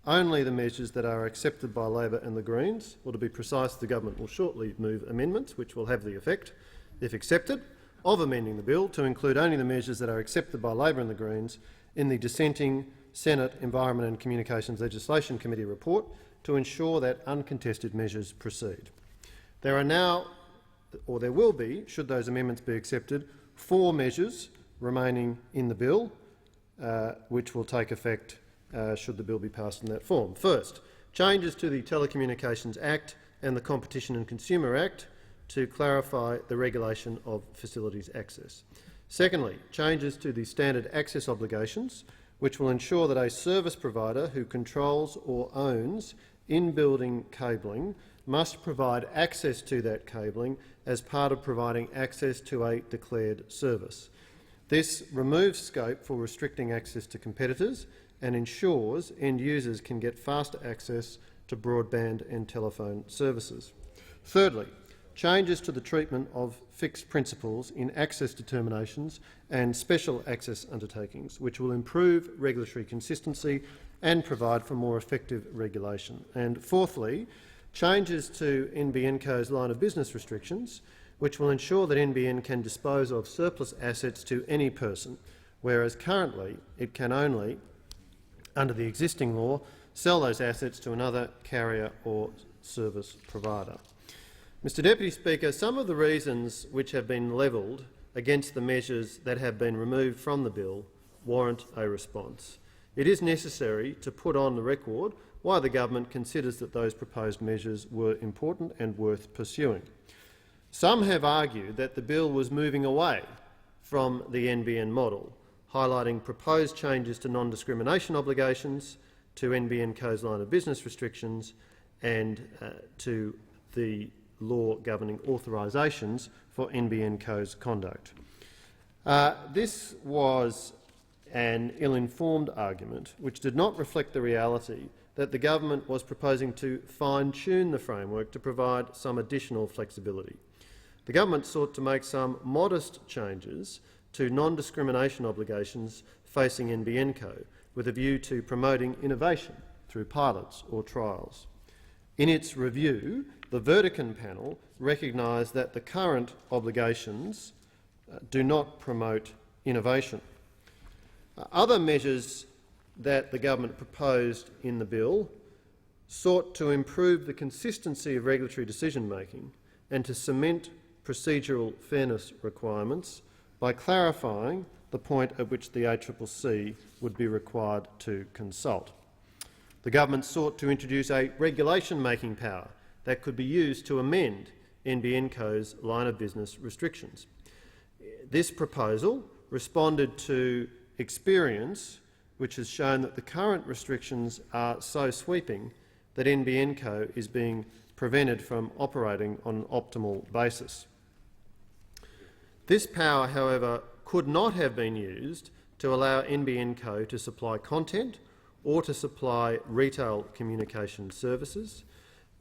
Speaker 8: only the measures that are accepted by Labor and the Greens, or to be precise, the government will shortly move amendments which will have the effect, if accepted, of amending the bill to include only the measures that are accepted by Labor and the Greens in the dissenting Senate Environment and Communications Legislation Committee report to ensure that uncontested measures proceed. There are now, or there will be, should those amendments be accepted, 4 measures remaining in the bill, which will take effect should the bill be passed in that form. First, changes to the Telecommunications Act and the Competition and Consumer Act to clarify the regulation of facilities access. Secondly, changes to the standard access obligations, which will ensure that a service provider who controls or owns in-building cabling must provide access to that cabling as part of providing access to a declared service. This removes scope for restricting access to competitors and ensures end users can get faster access to broadband and telephone services. Thirdly, changes to the treatment of fixed principles in access determinations and special access undertakings, which will improve regulatory consistency and provide for more effective regulation. And fourthly, changes to NBN Co's line of business restrictions, which will ensure that NBN can dispose of surplus assets to any person, whereas currently it can only, under the existing law, sell those assets to another carrier or service provider. Mr Deputy Speaker, some of the reasons which have been levelled against the measures that have been removed from the bill warrant a response. It is necessary to put on the record why the government considers that those proposed measures were important and worth pursuing. Some have argued that the bill was moving away from the NBN model, highlighting proposed changes to non-discrimination obligations, to NBN Co's line of business restrictions and to the law governing authorisations for NBN Co's conduct. This was an ill-informed argument which did not reflect the reality that the government was proposing to fine-tune the framework to provide some additional flexibility. The government sought to make some modest changes to non-discrimination obligations facing NBN Co, with a view to promoting innovation through pilots or trials. In its review, the Vertican panel recognised that the current obligations do not promote innovation. Other measures that the government proposed in the bill sought to improve the consistency of regulatory decision-making and to cement procedural fairness requirements by clarifying the point at which the ACCC would be required to consult. The government sought to introduce a regulation-making power that could be used to amend NBN Co's line of business restrictions. This proposal responded to experience which has shown that the current restrictions are so sweeping that NBN Co is being prevented from operating on an optimal basis. This power, however, could not have been used to allow NBN Co to supply content or to supply retail communication services,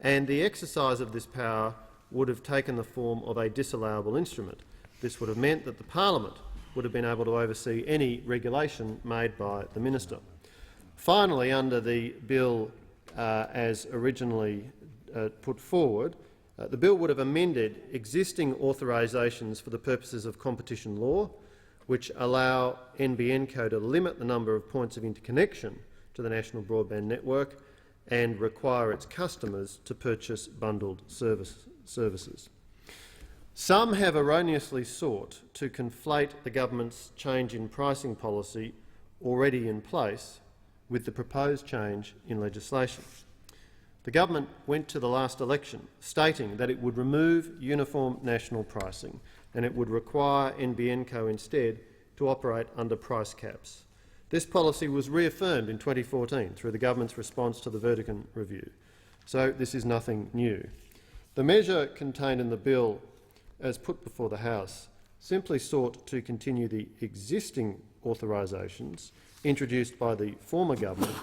Speaker 8: and the exercise of this power would have taken the form of a disallowable instrument. This would have meant that the Parliament would have been able to oversee any regulation made by the Minister. Finally, under the bill as originally put forward, the bill would have amended existing authorisations for the purposes of competition law, which allow NBN Co to limit the number of points of interconnection to the national broadband network and require its customers to purchase bundled services. Some have erroneously sought to conflate the government's change in pricing policy already in place with the proposed change in legislation. The government went to the last election stating that it would remove uniform national pricing and it would require NBN Co instead to operate under price caps. This policy was reaffirmed in 2014 through the government's response to the Vertican review, so this is nothing new. The measure contained in the bill as put before the House simply sought to continue the existing authorisations introduced by the former government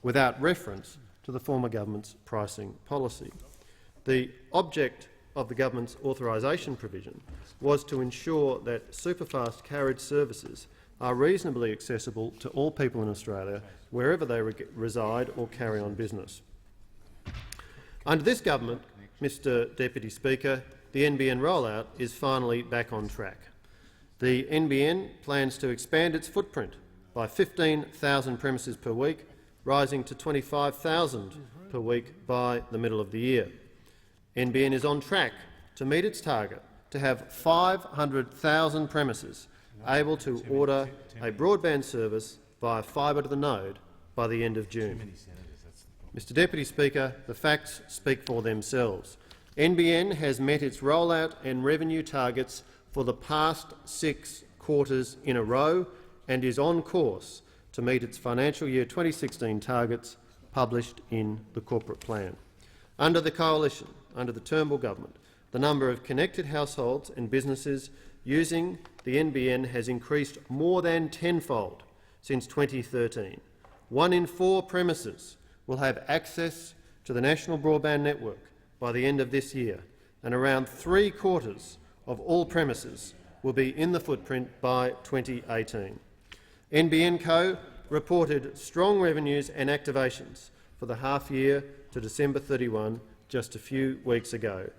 Speaker 8: without reference to the former government's pricing policy. The object of the government's authorisation provision was to ensure that superfast carriage services are reasonably accessible to all people in Australia, wherever they reside or carry on business. Under this government, Mr Deputy Speaker, the NBN rollout is finally back on track. The NBN plans to expand its footprint by 15,000 premises per week, rising to 25,000 per week by the middle of the year. NBN is on track to meet its target to have 500,000 premises able to order a broadband service via fibre to the node by the end of June. Mr Deputy Speaker, the facts speak for themselves. NBN has met its rollout and revenue targets for the past 6 quarters in a row and is on course to meet its financial year 2016 targets published in the corporate plan. Under the coalition, under the Turnbull government, the number of connected households and businesses using the NBN has increased more than tenfold since 2013. 1 in 4 premises will have access to the national broadband network by the end of this year, and around 3/4 of all premises will be in the footprint by 2018. NBN Co reported strong revenues and activations for the half-year to December 31 just a few weeks ago,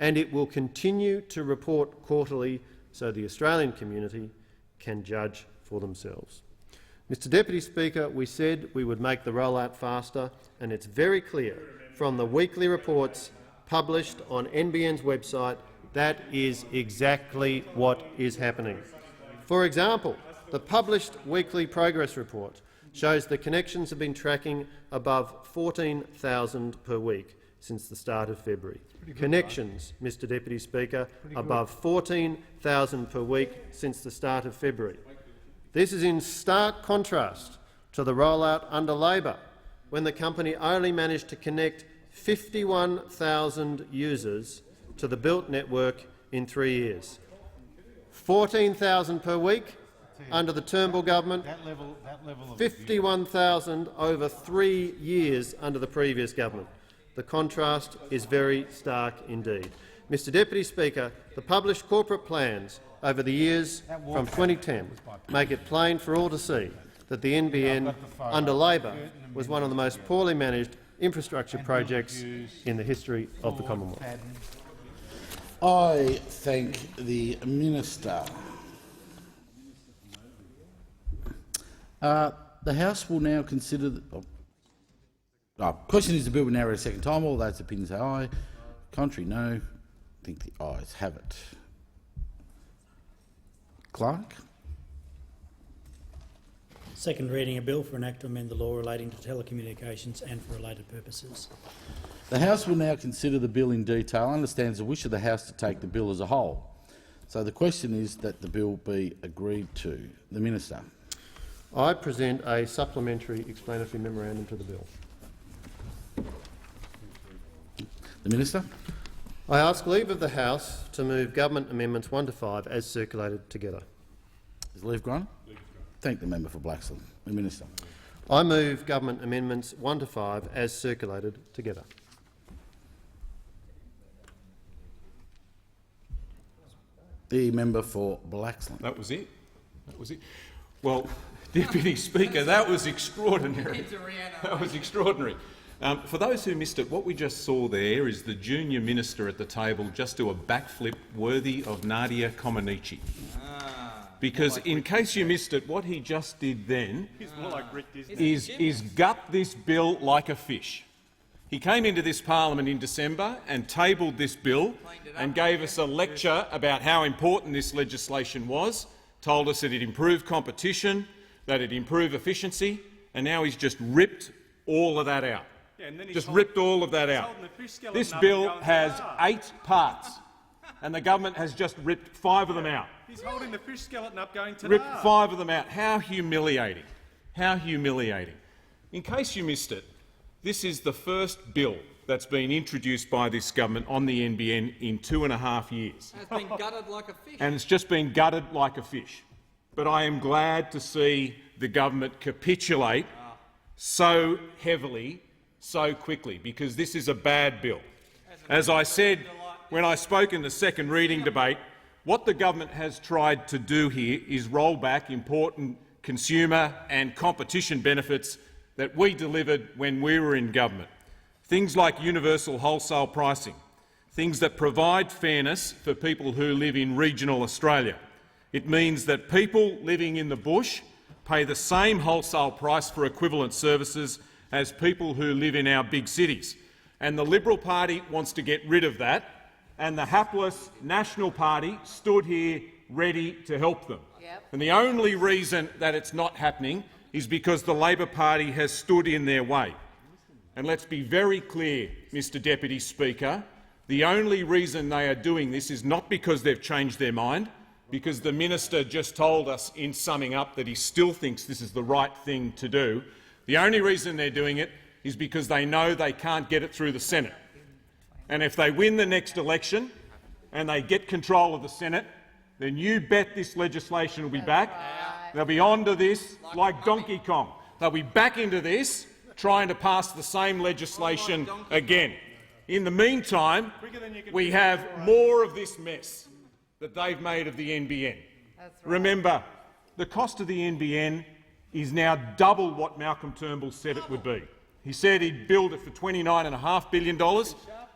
Speaker 8: and it will continue to report quarterly so the Australian community can judge for themselves. Mr Deputy Speaker, we said we would make the rollout faster, and it's very clear from the weekly reports published on NBN's website that is exactly what is happening. For example, the published weekly progress report shows the connections have been tracking above 14,000 per week since the start of February. Connections, Mr Deputy Speaker, above 14,000 per week since the start of February. This is in stark contrast to the rollout under Labor, when the company only managed to connect 51,000 users to the built network in 3 years. 14,000 per week under the Turnbull government, 51,000 over 3 years under the previous government. The contrast is very stark indeed. Mr Deputy Speaker, the published corporate plans over the years from 2010 make it plain for all to see that the NBN under Labor was one of the most poorly managed infrastructure projects in the history of the Commonwealth.
Speaker 4: I thank the Minister. The House will now consider... question is the bill will now read a second time. All those opinions say aye. Contrary, no. I think the ayes have it. Clerk?
Speaker 1: Second reading a bill for an act to amend the law relating to telecommunications and for related purposes.
Speaker 4: The House will now consider the bill in detail. Understands the wish of the House to take the bill as a whole. So the question is that the bill be agreed to. The Minister.
Speaker 8: I present a supplementary explanatory memorandum to the bill.
Speaker 4: The Minister.
Speaker 8: I ask leave of the House to move Government Amendments 1 to 5 as circulated together.
Speaker 4: Is leave granted? Thank the member for Blaxland. The Minister.
Speaker 8: I move Government Amendments 1 to 5 as circulated together.
Speaker 4: The member for Blaxland.
Speaker 9: That was it. That was it. Well, Deputy Speaker, that was extraordinary. That was extraordinary. For those who missed it, what we just saw there is the junior minister at the table just do a backflip worthy of Nadia Comaneci. Because in case you missed it, what he just did then is gut this bill like a fish. He came into this parliament in December and tabled this bill and gave us a lecture about how important this legislation was, told us that it improved competition, that it improved efficiency, and now he's just ripped all of that out. Just ripped all of that out. This bill has 8 parts, and the government has just ripped 5 of them out.
Speaker 10: He's holding the fish skeleton up going to
Speaker 9: ripped 5 of them out. How humiliating. How humiliating. In case you missed it, this is the first bill that's been introduced by this government on the NBN in 2.5 years.
Speaker 3: It's been gutted like a fish.
Speaker 9: And it's just been gutted like a fish. But I am glad to see the government capitulate so heavily, so quickly, because this is a bad bill. As I said when I spoke in the second reading debate, what the government has tried to do here is roll back important consumer and competition benefits that we delivered when we were in government. Things like universal wholesale pricing, things that provide fairness for people who live in regional Australia. It means that people living in the bush pay the same wholesale price for equivalent services as people who live in our big cities. And the Liberal Party wants to get rid of that, and the hapless National Party stood here ready to help them. And the only reason that it's not happening is because the Labor Party has stood in their way. And let's be very clear, Mr Deputy Speaker, the only reason they are doing this is not because they've changed their mind, because the minister just told us in summing up that he still thinks this is the right thing to do. The only reason they're doing it is because they know they can't get it through the Senate. And if they win the next election and they get control of the Senate, then you bet this legislation will be back. They'll be on to this like Donkey Kong. They'll be back into this, trying to pass the same legislation again. In the meantime, we have more of this mess that they've made of the NBN. Remember, the cost of the NBN is now double what Malcolm Turnbull said it would be. He said he'd build it for $29.5 billion.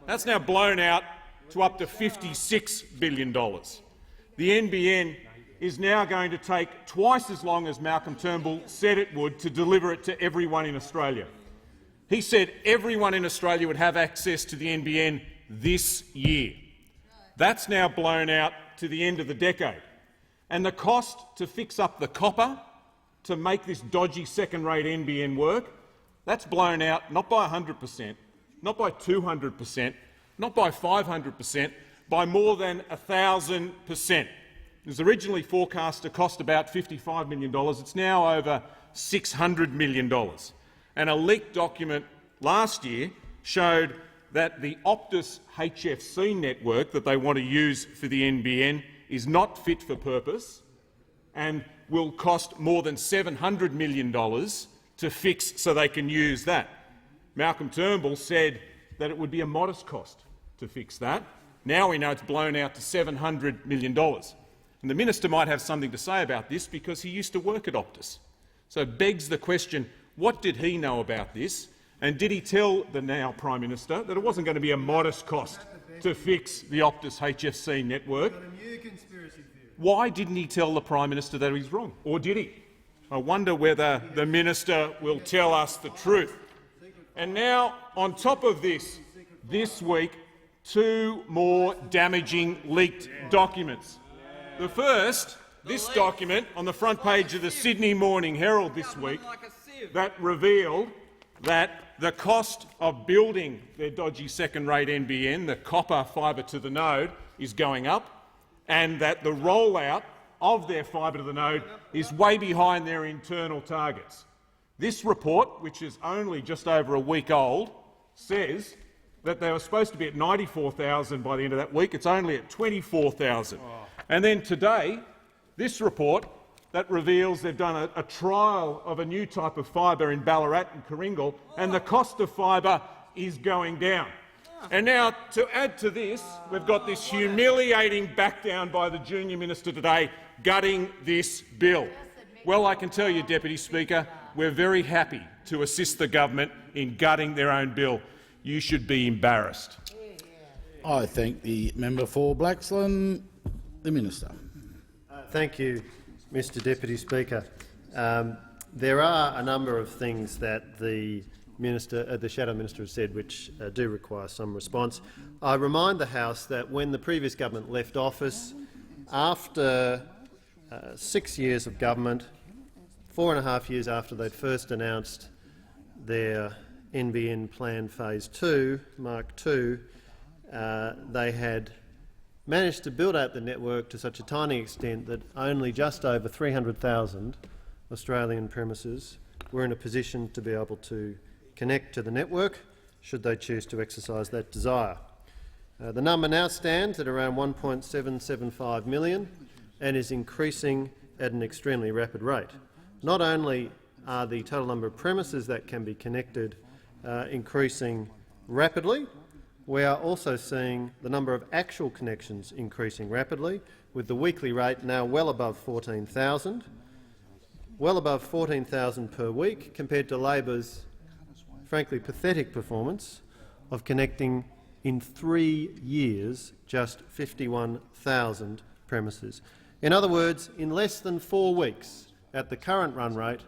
Speaker 9: That's now blown out to up to $56 billion. The NBN is now going to take twice as long as Malcolm Turnbull said it would to deliver it to everyone in Australia. He said everyone in Australia would have access to the NBN this year. That's now blown out to the end of the decade. And the cost to fix up the copper, to make this dodgy second-rate NBN work, that's blown out not by 100%, not by 200%, not by 500%, by more than 1,000%. It was originally forecast to cost about $55 million. It's now over $600 million. And a leaked document last year showed that the Optus HFC network that they want to use for the NBN is not fit for purpose and will cost more than $700 million to fix so they can use that. Malcolm Turnbull said that it would be a modest cost to fix that. Now we know it's blown out to $700 million. And the minister might have something to say about this because he used to work at Optus. So it begs the question, what did he know about this? And did he tell the now Prime Minister that it wasn't going to be a modest cost to fix the Optus HFC network? Why didn't he tell the Prime Minister that he's wrong? Or did he? I wonder whether the minister will tell us the truth. And now, on top of this week, 2 more damaging leaked documents. The first, this document on the front page of the Sydney Morning Herald this week, that revealed that the cost of building their dodgy second-rate NBN, the copper fibre to the node, is going up, and that the rollout of their fibre to the node is way behind their internal targets. This report, which is only just over a week old, says that they were supposed to be at 94,000 by the end of that week. It's only at 24,000. And then today, this report that reveals they've done a trial of a new type of fibre in Ballarat and Kooringal, and the cost of fibre is going down. And now, to add to this, we've got this humiliating backdown by the junior minister today, gutting this bill. Well, I can tell you, Deputy Speaker, we're very happy to assist the government in gutting their own bill. You should be embarrassed.
Speaker 4: I thank the member for Blaxland. The minister.
Speaker 8: Thank you, Mr Deputy Speaker. There are a number of things that the Shadow Minister has said which do require some response. I remind the House that when the previous government left office, after 6 years of government, 4.5 years after they'd first announced their NBN Plan Phase 2, Mark 2, they had managed to build out the network to such a tiny extent that only just over 300,000 Australian premises were in a position to be able to connect to the network should they choose to exercise that desire. The number now stands at around 1.775 million and is increasing at an extremely rapid rate. Not only are the total number of premises that can be connected increasing rapidly, we are also seeing the number of actual connections increasing rapidly, with the weekly rate now well above 14,000 per week, compared to Labor's frankly pathetic performance of connecting in 3 years just 51,000 premises. In other words, in less than 4 weeks, at the current run rate,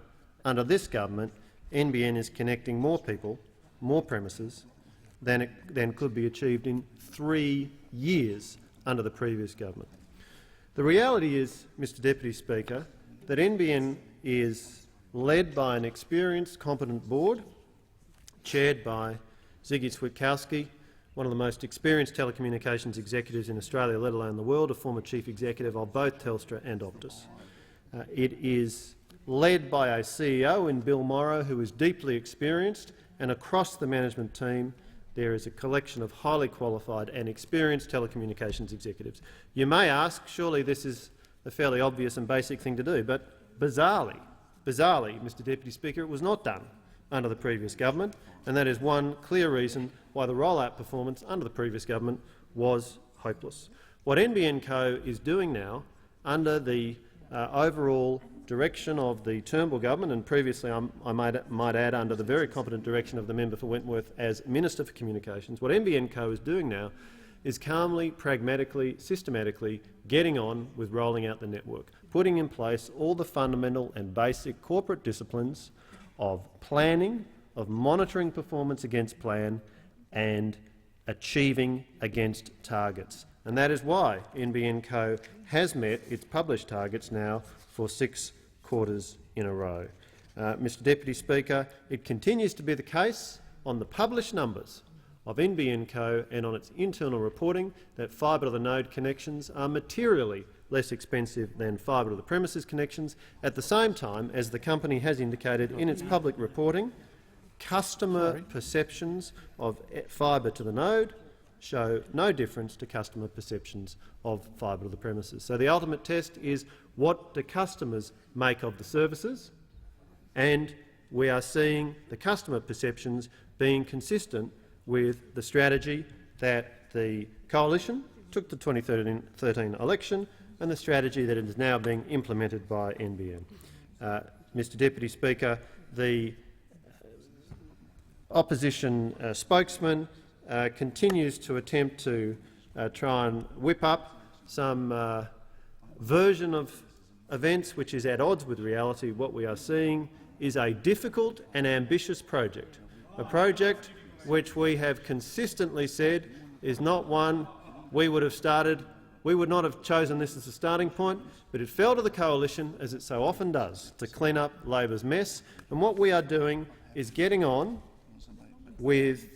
Speaker 8: under this government, NBN is connecting more people, more premises, than could be achieved in 3 years under the previous government. The reality is, Mr Deputy Speaker, that NBN is led by an experienced, competent board, chaired by Ziggy Switkowski, one of the most experienced telecommunications executives in Australia, let alone the world, a former chief executive of both Telstra and Optus. It is led by a CEO in Bill Morrow, who is deeply experienced, and across the management team there is a collection of highly qualified and experienced telecommunications executives. You may ask, surely this is a fairly obvious and basic thing to do, but bizarrely, Mr Deputy Speaker, it was not done under the previous government, and that is one clear reason why the rollout performance under the previous government was hopeless. What NBN Co is doing now, under the overall direction of the Turnbull government, and previously I might add under the very competent direction of the member for Wentworth as Minister for Communications, what NBN Co is doing now is calmly, pragmatically, systematically getting on with rolling out the network, putting in place all the fundamental and basic corporate disciplines of planning, of monitoring performance against plan and achieving against targets. And that is why NBN Co has met its published targets now for 6 quarters in a row. Mr Deputy Speaker, it continues to be the case on the published numbers of NBN Co and on its internal reporting that fibre to the node connections are materially less expensive than fibre to the premises connections, at the same time as the company has indicated in its public reporting customer perceptions of fibre to the node show no difference to customer perceptions of fibre to the premises. So the ultimate test is, what do customers make of the services? And we are seeing the customer perceptions being consistent with the strategy that the Coalition took the 2013 election and the strategy that is now being implemented by NBN. Mr Deputy Speaker, the opposition spokesman continues to attempt to try and whip up some version of events which is at odds with reality. What we are seeing is a difficult and ambitious project, a project which we have consistently said is not one we would have started. We would not have chosen this as a starting point, but it fell to the Coalition, as it so often does, to clean up Labor's mess. And what we are doing is getting on with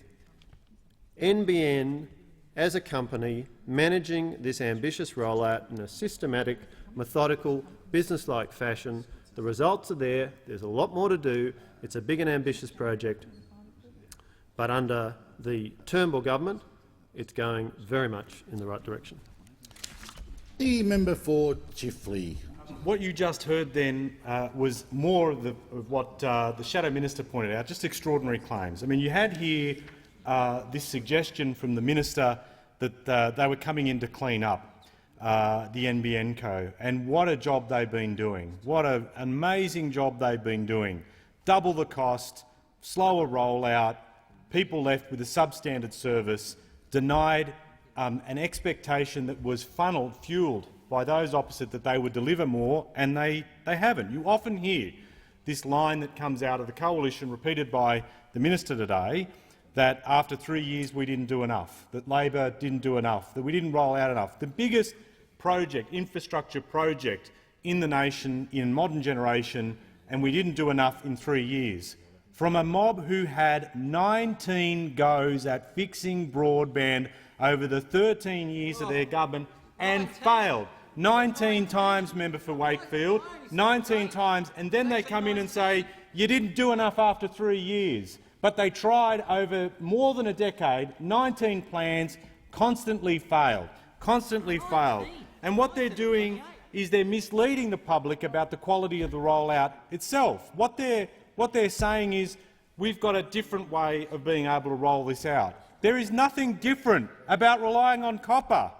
Speaker 8: NBN as a company managing this ambitious rollout in a systematic, methodical, business-like fashion. The results are there. There's a lot more to do. It's a big and ambitious project, but under the Turnbull government, it's going very much in the right direction.
Speaker 4: The member for Chifley.
Speaker 10: What you just heard then was more of what the Shadow Minister pointed out, just extraordinary claims. I mean, you had here this suggestion from the Minister that they were coming in to clean up the NBN Co, and what a job they've been doing. What an amazing job they've been doing. Double the cost, slower rollout, people left with a substandard service, denied an expectation that was fuelled by those opposite that they would deliver more, and they haven't. You often hear this line that comes out of the Coalition, repeated by the Minister today, that after 3 years we didn't do enough, that Labor didn't do enough, that we didn't roll out enough. The biggest project, infrastructure project in the nation in modern generation, and we didn't do enough in 3 years. From a mob who had 19 goes at fixing broadband over the 13 years of their government and failed. 19 times, member for Wakefield, 19 times, and then they come in and say, you didn't do enough after 3 years. But they tried over more than a decade, 19 plans, constantly failed, And what they're doing is they're misleading the public about the quality of the rollout itself. What they're saying is, we've got a different way of being able to roll this out. There is nothing different about relying on copper.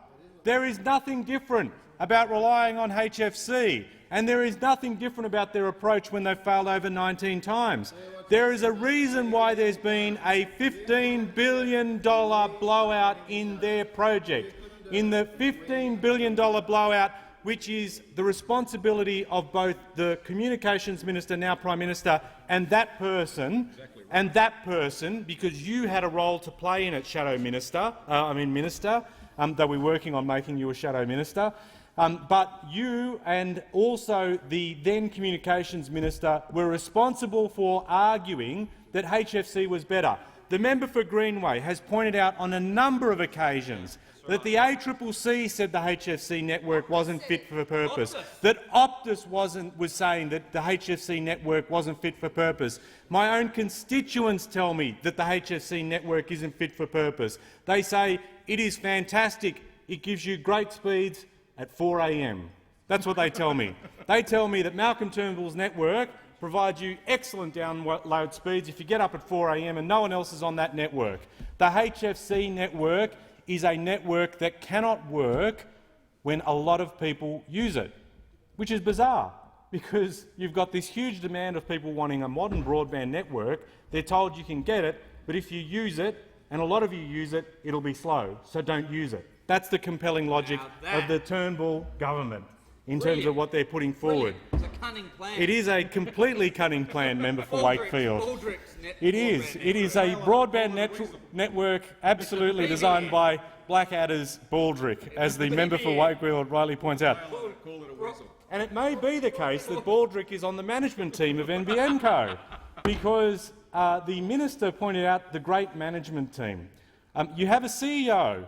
Speaker 10: There is nothing different about relying on HFC. And there is nothing different about their approach when they've failed over 19 times. There is a reason why there's been a $15 billion blowout in their project. In the $15 billion blowout, which is the responsibility of both the Communications Minister, now Prime Minister, and that person, because you had a role to play in it, Minister, though we're working on making you a Shadow Minister. But you and also the then Communications Minister were responsible for arguing that HFC was better. The member for Greenway has pointed out on a number of occasions that the ACCC said the HFC network wasn't fit for purpose, that Optus was saying that the HFC network wasn't fit for purpose. My own constituents tell me that the HFC network isn't fit for purpose. They say it is fantastic, it gives you great speeds at 4 a.m. That's what they tell me. They tell me that Malcolm Turnbull's network provides you excellent download speeds if you get up at 4 a.m. and no one else is on that network. The HFC network is a network that cannot work when a lot of people use it, which is bizarre, because you've got this huge demand of people wanting a modern broadband network. They're told you can get it, but if you use it, and a lot of you use it, it'll be slow, so don't use it. That's the compelling logic of the Turnbull government in terms of what they're putting forward.
Speaker 3: It's a cunning plan.
Speaker 10: It is a completely cunning plan, member for Wakefield. It is. It is a broadband network absolutely designed by Blackadder's Baldrick, as the member for Wakefield rightly points out. And it may be the case that Baldrick is on the management team of NBN Co, because the minister pointed out the great management team. You have a CEO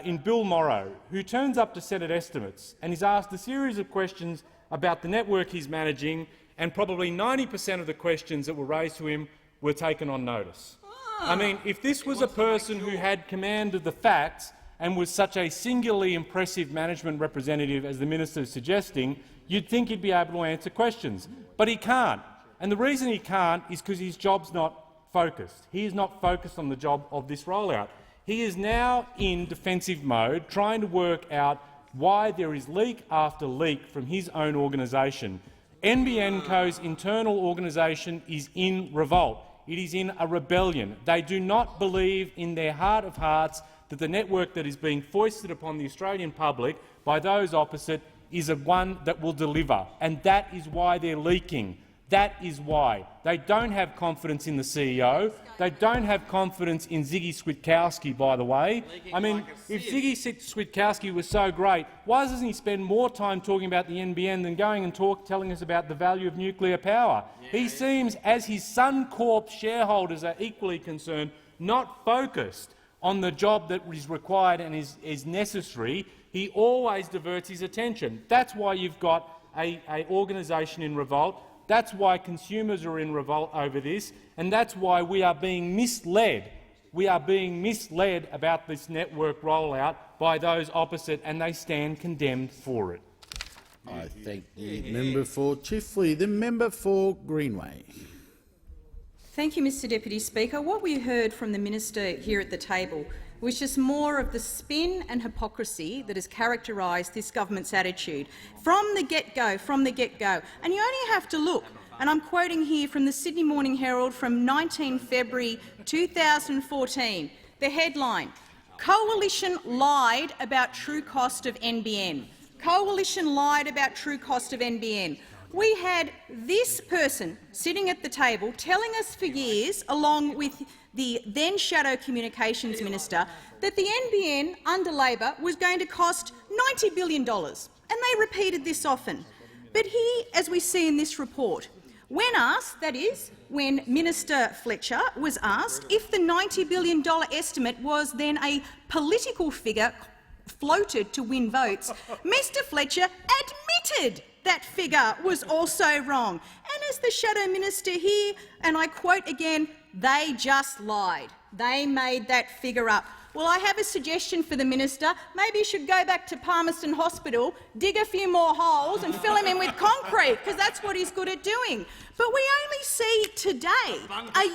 Speaker 10: in Bill Morrow who turns up to Senate estimates and is asked a series of questions about the network he's managing, and probably 90% of the questions that were raised to him were taken on notice. I mean, if this was a person who had command of the facts and was such a singularly impressive management representative as the minister is suggesting, you'd think he'd be able to answer questions. But he can't. And the reason he can't is because his job's not focused. He is not focused on the job of this rollout. He is now in defensive mode, trying to work out why there is leak after leak from his own organisation. NBN Co's internal organisation is in revolt. It is in a rebellion. They do not believe in their heart of hearts that the network that is being foisted upon the Australian public by those opposite is one that will deliver, and that is why they're leaking. That is why. They don't have confidence in the CEO. They don't have confidence in Ziggy Switkowski, by the way. I mean, if Ziggy Switkowski was so great, why doesn't he spend more time talking about the NBN than going and telling us about the value of nuclear power? He seems, as his Suncorp shareholders are equally concerned, not focused on the job that is required and is necessary. He always diverts his attention. That's why you've got an organisation in revolt. That's why consumers are in revolt over this, and that's why we are being misled. We are being misled about this network rollout by those opposite, and they stand condemned for it.
Speaker 4: I thank the member for Chifley. The member for Greenway.
Speaker 11: Thank you, Mr Deputy Speaker. What we heard from the minister here at the table was just more of the spin and hypocrisy that has characterised this government's attitude from the get-go, And you only have to look, and I'm quoting here from the Sydney Morning Herald from 19 February 2014, the headline, "Coalition lied about true cost of NBN." Coalition lied about true cost of NBN. We had this person sitting at the table telling us for years, along with the then Shadow Communications Minister, that the NBN under Labor was going to cost $90 billion, and they repeated this often. But here, as we see in this report, when asked, that is, when Minister Fletcher was asked if the $90 billion estimate was then a political figure floated to win votes, Mr Fletcher admitted that figure was also wrong. And as the Shadow Minister here, and I quote again, "They just lied. They made that figure up." Well, I have a suggestion for the minister. Maybe he should go back to Palmerston Hospital, dig a few more holes and fill them in with concrete, because that's what he's good at doing. But we only see today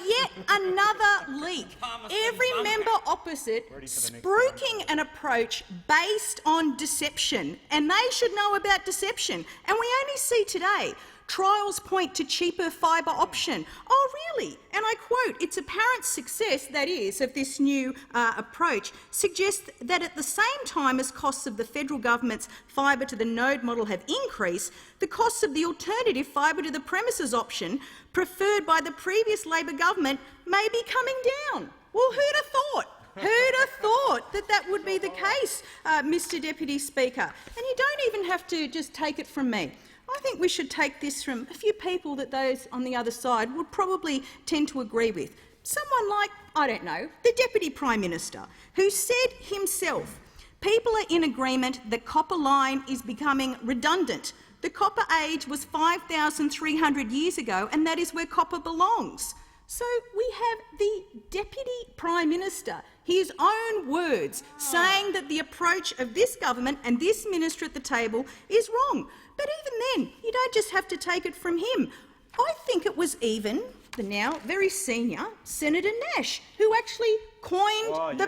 Speaker 11: yet another leak. Every member opposite spruiking an approach based on deception, and they should know about deception. And we only see today trials point to cheaper fibre option. Oh, really? And I quote, "Its apparent success, that is, of this new approach, suggests that at the same time as costs of the federal government's fibre to the node model have increased, the costs of the alternative fibre to the premises option preferred by the previous Labor government may be coming down." Well, who'd have thought? Who'd have thought that that would be the case, Mr Deputy Speaker? And you don't even have to just take it from me. I think we should take this from a few people that those on the other side would probably tend to agree with. Someone like, I don't know, the Deputy Prime Minister, who said himself, "People are in agreement that copper line is becoming redundant. The copper age was 5,300 years ago, and that is where copper belongs." So we have the Deputy Prime Minister, his own words, saying that the approach of this government and this minister at the table is wrong. But even then, you don't just have to take it from him. I think it was even the now very senior Senator Nash who actually coined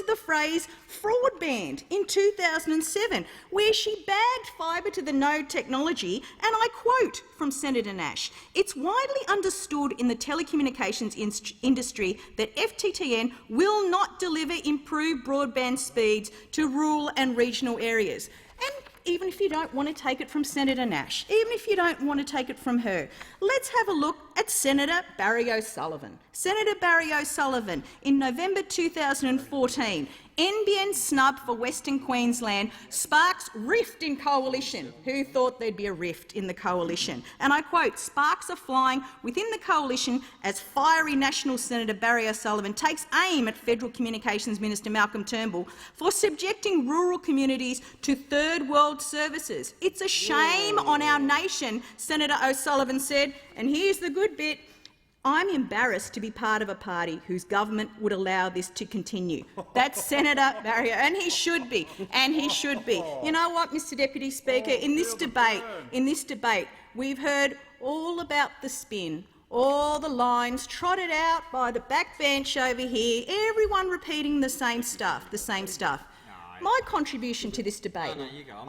Speaker 11: the phrase fraud band in 2007, where she bagged fibre to the node technology, and I quote from Senator Nash, "It's widely understood in the telecommunications industry that FTTN will not deliver improved broadband speeds to rural and regional areas." And even if you don't want to take it from Senator Nash, even if you don't want to take it from her, let's have a look at Senator Barry O'Sullivan. Senator Barry O'Sullivan, in November 2014, NBN snub for Western Queensland sparks rift in coalition. Who thought there'd be a rift in the coalition? And I quote, "Sparks are flying within the coalition as fiery National Senator Barry O'Sullivan takes aim at Federal Communications Minister Malcolm Turnbull for subjecting rural communities to third world services. It's a shame on our nation," Senator O'Sullivan said, and here's the good bit, "I'm embarrassed to be part of a party whose government would allow this to continue." That's Senator Barry, and he should be, and he should be. You know what, Mr Deputy Speaker, in this debate, we've heard all about the spin, all the lines trotted out by the backbench over here, everyone repeating the same stuff, My contribution to this debate,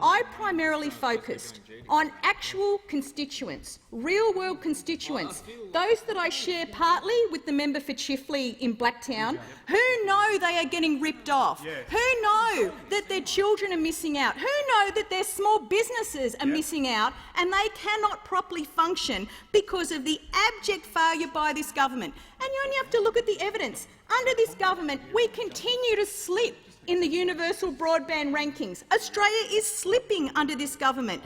Speaker 11: I primarily focused on actual constituents, real-world constituents, those that I share partly with the member for Chifley in Blacktown, who know they are getting ripped off, who know that their children are missing out, who know that their small businesses are missing out and they cannot properly function because of the abject failure by this government. And you only have to look at the evidence. Under this government, we continue to slip in the universal broadband rankings. Australia is slipping under this government.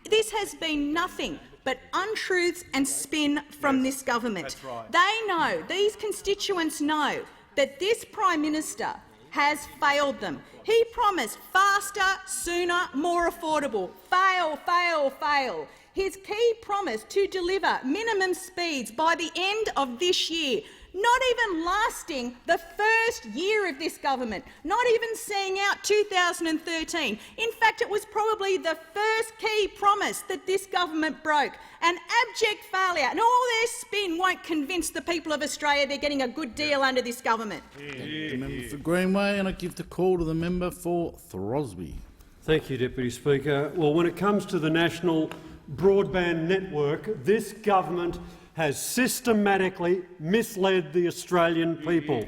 Speaker 11: This has been nothing but untruths and spin from this government. They know, these constituents know, that this Prime Minister has failed them. He promised faster, sooner, more affordable. Fail, fail, fail. His key promise to deliver minimum speeds by the end of this year, not even lasting the first year of this government, not even seeing out 2013. In fact, it was probably the first key promise that this government broke. An abject failure, and all their spin won't convince the people of Australia they're getting a good deal under this government.
Speaker 4: The member for Greenway, and I give the call to the member for Throsby.
Speaker 12: Thank you, Deputy Speaker. Well, when it comes to the national broadband network, this government has systematically misled the Australian people.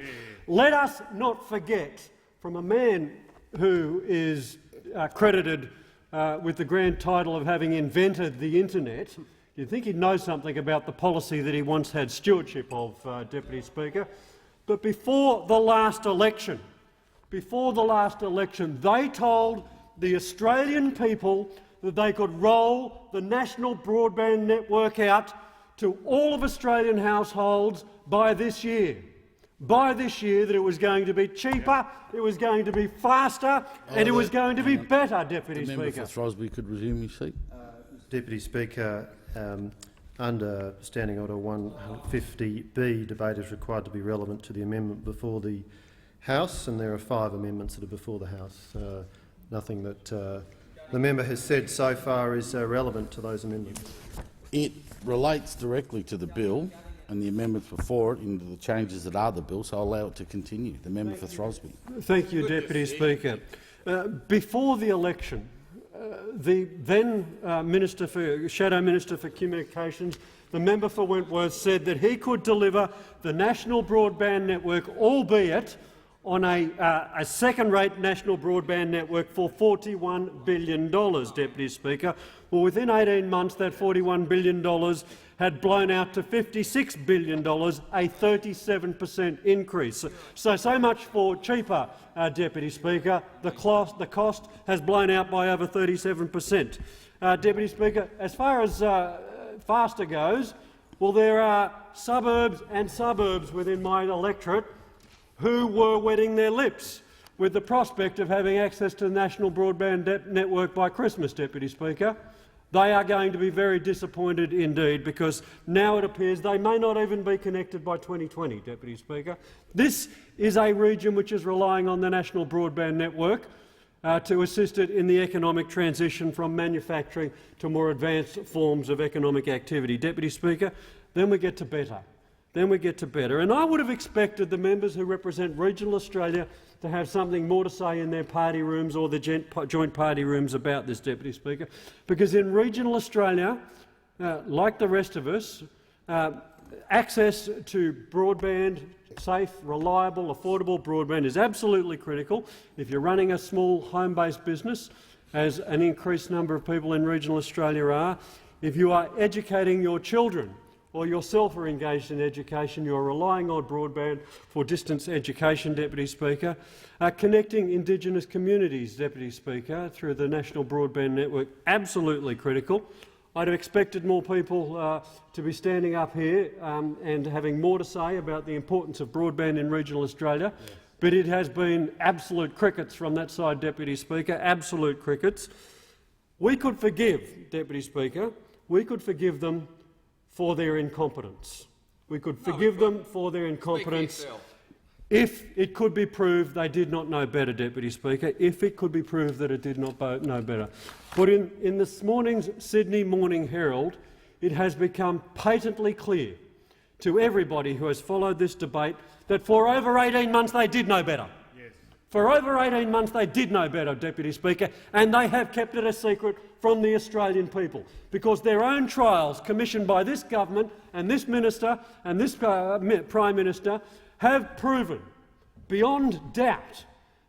Speaker 12: Let us not forget, from a man who is credited with the grand title of having invented the internet, you'd think he'd know something about the policy that he once had stewardship of, Deputy Speaker. But before the last election, they told the Australian people that they could roll the national broadband network out to all of Australian households by this year. That it was going to be cheaper, it was going to be faster, and it was going to be better, Deputy Speaker.
Speaker 4: The member for Throsby could resume his seat.
Speaker 8: Deputy Speaker, under Standing Order 150B, debate is required to be relevant to the amendment before the House, and there are 5 amendments that are before the House. Nothing that the member has said so far is relevant to those amendments.
Speaker 4: It relates directly to the bill and the amendments before it into the changes that are the bill, so I'll allow it to continue. The member for Throsby.
Speaker 12: Thank you, Deputy Speaker. Before the election, the then Shadow Minister for Communications, the member for Wentworth, said that he could deliver the national broadband network, albeit on a second-rate national broadband network, for $41 billion, Deputy Speaker. Well, within 18 months, that $41 billion had blown out to $56 billion, a 37% increase. So much for cheaper, Deputy Speaker. The cost has blown out by over 37%. Deputy Speaker, as far as faster goes, well, there are suburbs and suburbs within my electorate who were wetting their lips with the prospect of having access to the national broadband network by Christmas, Deputy Speaker. They are going to be very disappointed indeed, because now it appears they may not even be connected by 2020, Deputy Speaker. This is a region which is relying on the national broadband network to assist it in the economic transition from manufacturing to more advanced forms of economic activity. Deputy Speaker, then we get to better. And I would have expected the members who represent regional Australia to have something more to say in their party rooms or the joint party rooms about this, Deputy Speaker, because in regional Australia, like the rest of us, access to broadband, safe, reliable, affordable broadband is absolutely critical. If you're running a small home-based business, as an increased number of people in regional Australia are, if you are educating your children or yourself are engaged in education, you're relying on broadband for distance education, Deputy Speaker. Connecting Indigenous communities, Deputy Speaker, through the National Broadband Network, absolutely critical. I'd have expected more people to be standing up here and having more to say about the importance of broadband in regional Australia, but it has been absolute crickets from that side, Deputy Speaker, absolute crickets. We could forgive, Deputy Speaker, we could forgive them for their incompetence. We could forgive them for their incompetence if it could be proved they did not know better, Deputy Speaker, if it could be proved that it did not know better. But in this morning's Sydney Morning Herald, it has become patently clear to everybody who has followed this debate that for over 18 months they did know better. For over 18 months they did know better, Deputy Speaker, and they have kept it a secret from the Australian people, because their own trials commissioned by this government and this minister and this Prime Minister have proven beyond doubt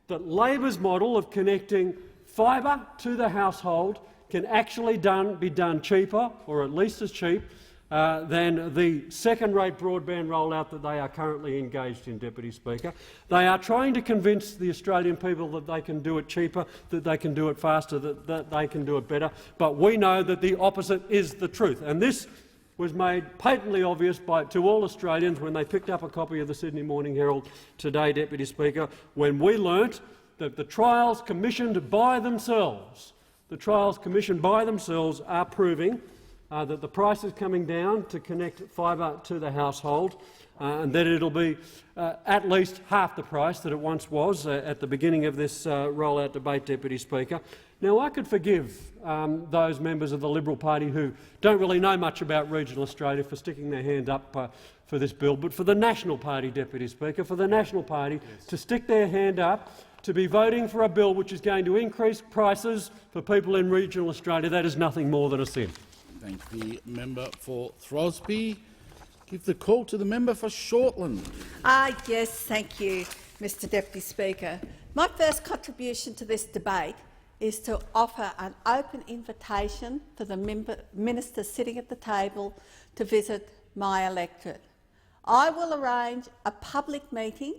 Speaker 12: that Labor's model of connecting fibre to the household can actually be done cheaper, or at least as cheap, than the second-rate broadband rollout that they are currently engaged in, Deputy Speaker. They are trying to convince the Australian people that they can do it cheaper, that they can do it faster, that they can do it better, but we know that the opposite is the truth. And this was made patently obvious to all Australians when they picked up a copy of the Sydney Morning Herald today, Deputy Speaker, when we learnt that the trials commissioned by themselves are proving that the price is coming down to connect fibre to the household, and that it'll be at least half the price that it once was at the beginning of this rollout debate, Deputy Speaker. Now, I could forgive those members of the Liberal Party who don't really know much about regional Australia for sticking their hand up for this bill, but for the National Party, Deputy Speaker, for the National Party to stick their hand up to be voting for a bill which is going to increase prices for people in regional Australia, that is nothing more than a sin.
Speaker 4: Thank the member for Throsby. Give the call to the member for Shortland.
Speaker 13: Yes, thank you, Mr Deputy Speaker. My first contribution to this debate is to offer an open invitation for the minister sitting at the table to visit my electorate. I will arrange a public meeting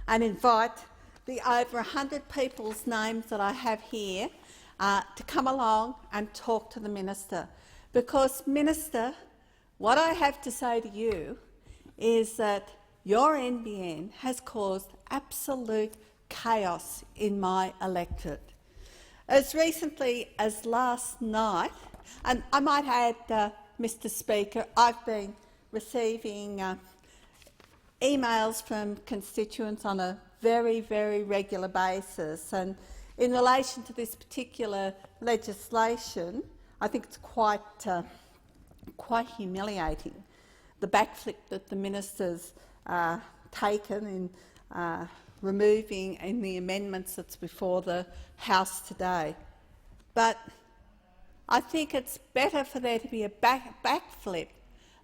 Speaker 13: and invite the over 100 people's names that I have here to come along and talk to the minister. Because, Minister, what I have to say to you is that your NBN has caused absolute chaos in my electorate. As recently as last night, and I might add, Mr Speaker, I've been receiving emails from constituents on a very, very regular basis, and in relation to this particular legislation, I think it's quite humiliating, the backflip that the minister's taken in removing in the amendments that's before the House today. But I think it's better for there to be a backflip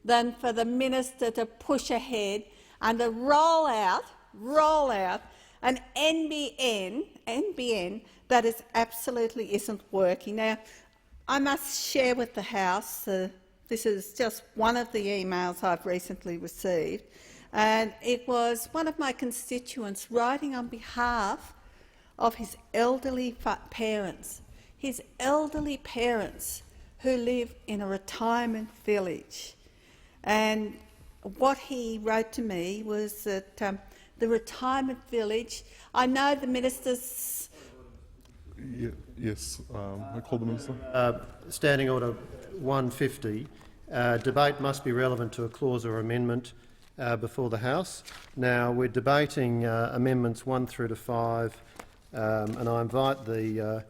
Speaker 13: than for the minister to push ahead and to roll out an NBN that absolutely isn't working. Now, I must share with the House, this is just one of the emails I've recently received, and it was one of my constituents writing on behalf of his elderly parents who live in a retirement village. And what he wrote to me was that the retirement village, I know the minister's...
Speaker 14: Yes, I call the minister.
Speaker 8: Standing Order 150. Debate must be relevant to a clause or amendment before the House. Now, we're debating amendments 1 through to 5, and I invite the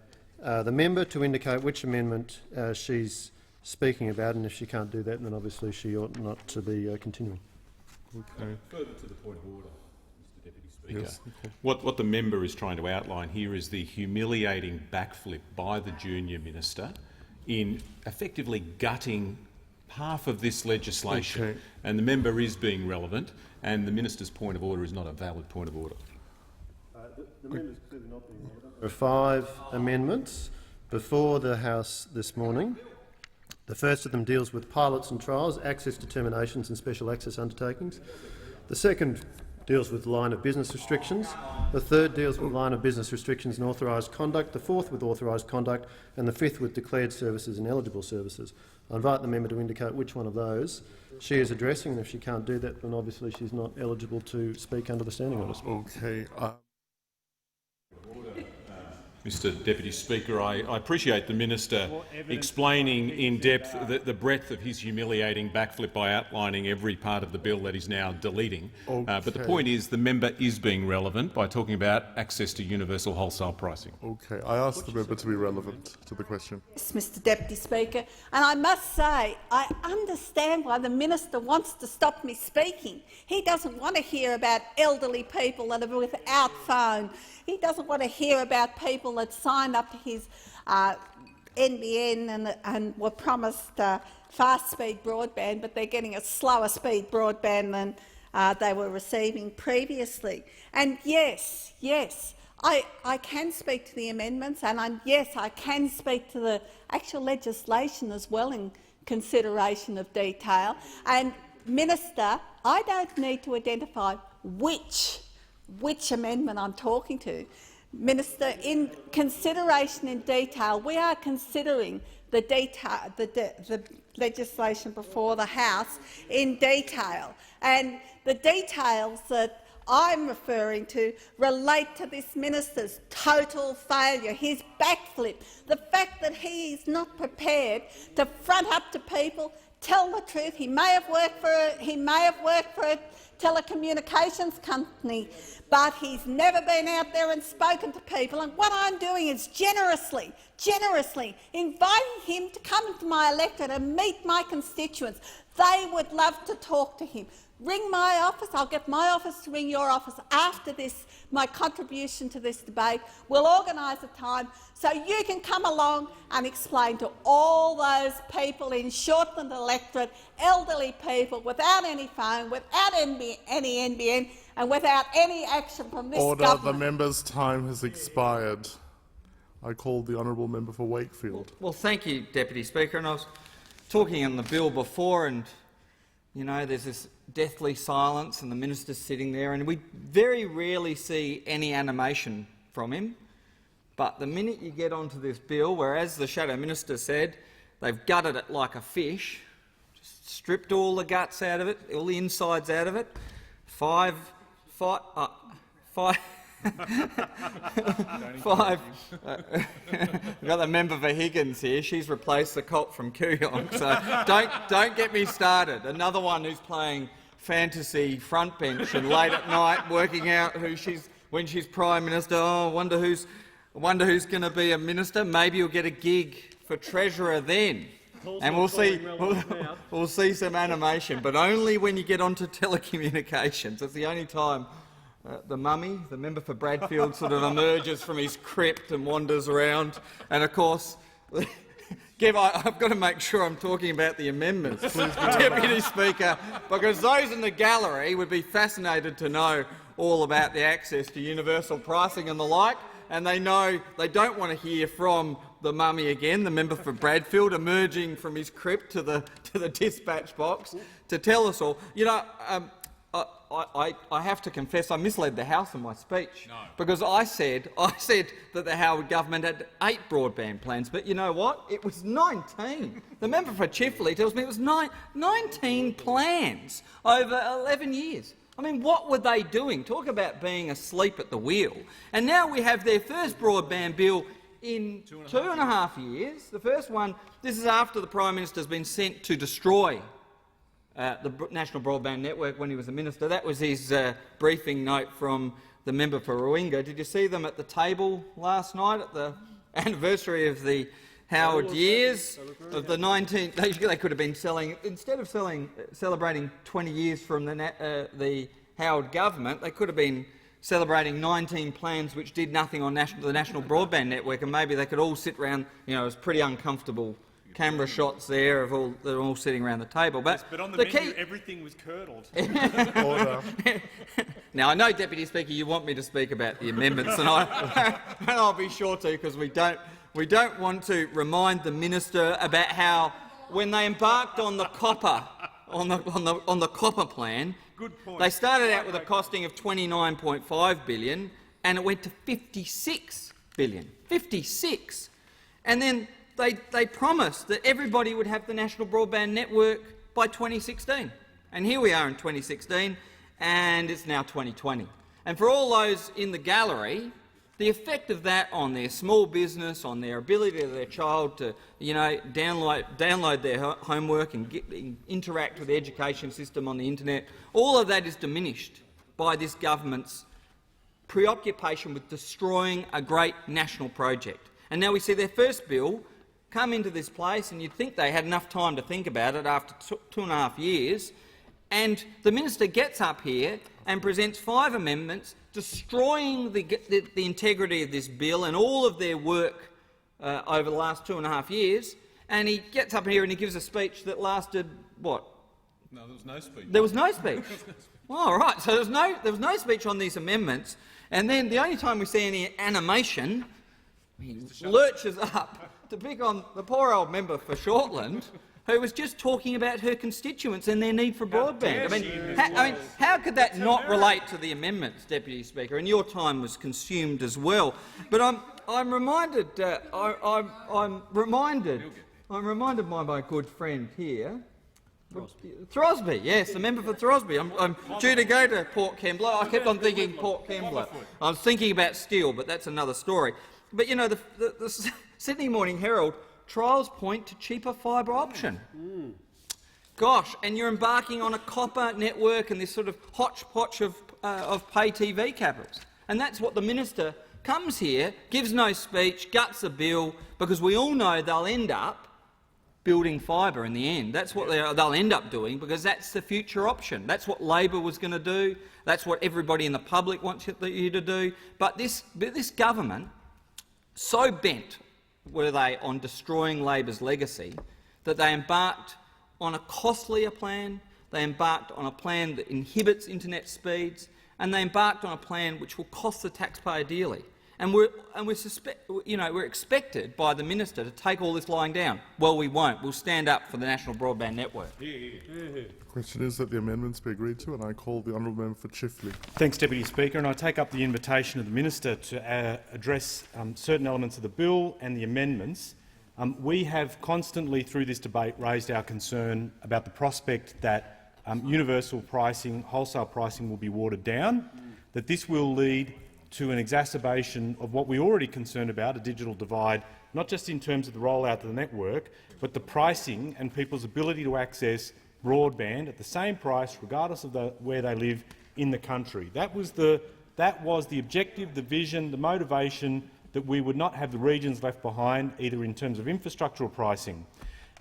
Speaker 8: member to indicate which amendment she's speaking about, and if she can't do that, then obviously she ought not to be continuing.
Speaker 14: Okay.
Speaker 9: Further to the point of order, Mr Deputy Speaker.
Speaker 14: Yes, okay.
Speaker 9: What the member is trying to outline here is the humiliating backflip by the junior minister in effectively gutting half of this legislation.
Speaker 14: Okay.
Speaker 9: And the member is being relevant, and the minister's point of order is not a valid point of order.
Speaker 8: The member's clearly not being relevant. There are 5 amendments before the House this morning. The first of them deals with pilots and trials, access determinations and special access undertakings. The second deals with line of business restrictions. The third deals with line of business restrictions and authorised conduct. The fourth with authorised conduct, and the fifth with declared services and eligible services. I invite the member to indicate which one of those she is addressing, and if she can't do that, then obviously she's not eligible to speak under the standing orders.
Speaker 14: Okay.
Speaker 9: Mr Deputy Speaker, I appreciate the Minister explaining in depth the breadth of his humiliating backflip by outlining every part of the bill that he's now deleting. But the point is the member is being relevant by talking about access to universal wholesale pricing.
Speaker 14: Okay. I asked the member to be relevant to the question.
Speaker 13: Yes, Mr Deputy Speaker, and I must say I understand why the Minister wants to stop me speaking. He doesn't want to hear about elderly people that are without phone. He doesn't want to hear about people that signed up to his NBN and were promised fast-speed broadband, but they're getting a slower-speed broadband than they were receiving previously. And yes, I can speak to the amendments, and yes, I can speak to the actual legislation as well in consideration of detail. And, Minister, I don't need to identify which amendment I'm talking to. Minister, in consideration in detail, we are considering the legislation before the House in detail, and the details that I'm referring to relate to this minister's total failure, his backflip, the fact that he is not prepared to front up to people, tell the truth. He may have worked for a telecommunications company, but he's never been out there and spoken to people. And what I'm doing is generously inviting him to come into my electorate and meet my constituents. They would love to talk to him. Ring my office. I'll get my office to ring your office after this, my contribution to this debate. We'll organise a time so you can come along and explain to all those people in Shortland electorate, elderly people without any phone, without any NBN and without any action from this government.
Speaker 14: The member's time has expired. I call the honourable member for Wakefield.
Speaker 3: Well, thank you, Deputy Speaker. And I was talking on the bill before, and you know, there's this deathly silence and the minister's sitting there, and we very rarely see any animation from him. But the minute you get onto this bill, where, as the Shadow Minister said, they've gutted it like a fish, just stripped all the guts out of it, all the insides out of it, five we've got the member for Higgins here. She's replaced the cop from Kooyong, so don't get me started. Another one who's playing fantasy front bench and late at night working out when she's Prime Minister. Oh, I wonder who's going to be a minister. Maybe you'll get a gig for Treasurer then. And we'll see some animation, but only when you get onto telecommunications. That's the only time the mummy, the member for Bradfield, sort of emerges from his crypt and wanders around. And of course, I've got to make sure I'm talking about the amendments, Deputy Speaker, because those in the gallery would be fascinated to know all about the access to universal pricing and the like, and they know they don't want to hear from the mummy again, the member for Bradfield, emerging from his crypt to the dispatch box to tell us all. You know, I have to confess I misled the House in my speech, because I said that the Howard government had 8 broadband plans, but you know what? It was 19. The member for Chifley tells me it was 19 plans over 11 years. I mean, what were they doing? Talk about being asleep at the wheel. And now we have their first broadband bill in 2.5 years. The first one, this is after the Prime Minister has been sent to destroy the National Broadband Network when he was a minister. That was his briefing note from the member for Ruinga. Did you see them at the table last night at the anniversary of the Howard years of the 19? They could have been instead of celebrating 20 years from the Howard government, they could have been celebrating 19 plans which did nothing on the National Broadband Network, and maybe they could all sit round. You know, it was pretty uncomfortable. Camera shots there of they're all sitting around the table. But
Speaker 10: on the
Speaker 3: menu,
Speaker 10: key, everything was curdled.
Speaker 3: Now I know, Deputy Speaker, you want me to speak about the amendments, and I'll be sure to, because we don't want to remind the minister about how when they embarked on the copper on the copper plan, they started out with a costing of $29.5 billion, and it went to $56 billion. 56, and then they promised that everybody would have the national broadband network by 2016, and here we are in 2016, and it's now 2020. And for all those in the gallery, the effect of that on their small business, on their ability of their child to, download their homework and interact with the education system on the internet, all of that is diminished by this government's preoccupation with destroying a great national project. And now we see their first bill come into this place, and you'd think they had enough time to think about it after 2.5 years, and the minister gets up here and presents 5 amendments destroying the integrity of this bill and all of their work over the last 2.5 years, and he gets up here and he gives a speech that lasted, what?
Speaker 9: No, there was no speech.
Speaker 3: There was no speech. All right, so there was no speech on these amendments, and then the only time we see any animation, he lurches up to pick on the poor old member for Shortland, who was just talking about her constituents and their need for broadband. I mean, how could that not relate to the amendments, Deputy Speaker? And your time was consumed as well. But I'm reminded by my good friend here, Throsby. Yes, the member for Throsby. I'm due to go to Port Kembla. I kept on thinking Port Kembla. I was thinking about steel, but that's another story. But you know, the Sydney Morning Herald trials point to cheaper fibre option. Gosh, and you're embarking on a copper network and this sort of hodgepodge of pay TV capitals. And that's what the minister comes here, gives no speech, guts a bill, because we all know they'll end up building fibre in the end. That's what they'll end up doing, because that's the future option. That's what Labor was going to do. That's what everybody in the public wants you to do. But this government, so bent were they on destroying Labor's legacy, that they embarked on a costlier plan, they embarked on a plan that inhibits internet speeds, and they embarked on a plan which will cost the taxpayer dearly. And we're expected by the minister to take all this lying down. Well, we won't. We'll stand up for the national broadband network.
Speaker 14: The question is that the amendments be agreed to, and I call the honourable member for Chifley.
Speaker 10: Thanks, Deputy Speaker, and I take up the invitation of the minister to address certain elements of the bill and the amendments. We have constantly, through this debate, raised our concern about the prospect that universal pricing, wholesale pricing, will be watered down, that this will lead to an exacerbation of what we're already concerned about, a digital divide, not just in terms of the rollout of the network, but the pricing and people's ability to access broadband at the same price, regardless of where they live in the country. That was the objective, the vision, the motivation, that we would not have the regions left behind, either in terms of infrastructural pricing.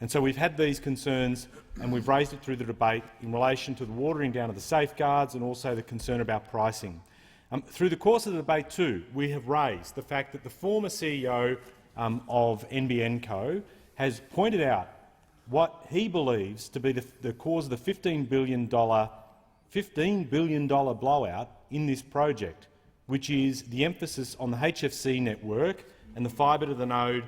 Speaker 10: And so we've had these concerns, and we've raised it through the debate in relation to the watering down of the safeguards and also the concern about pricing. Through the course of the debate too, we have raised the fact that the former CEO of NBN Co has pointed out what he believes to be the cause of the $15 billion blowout in this project, which is the emphasis on the HFC network and the fibre-to-the-node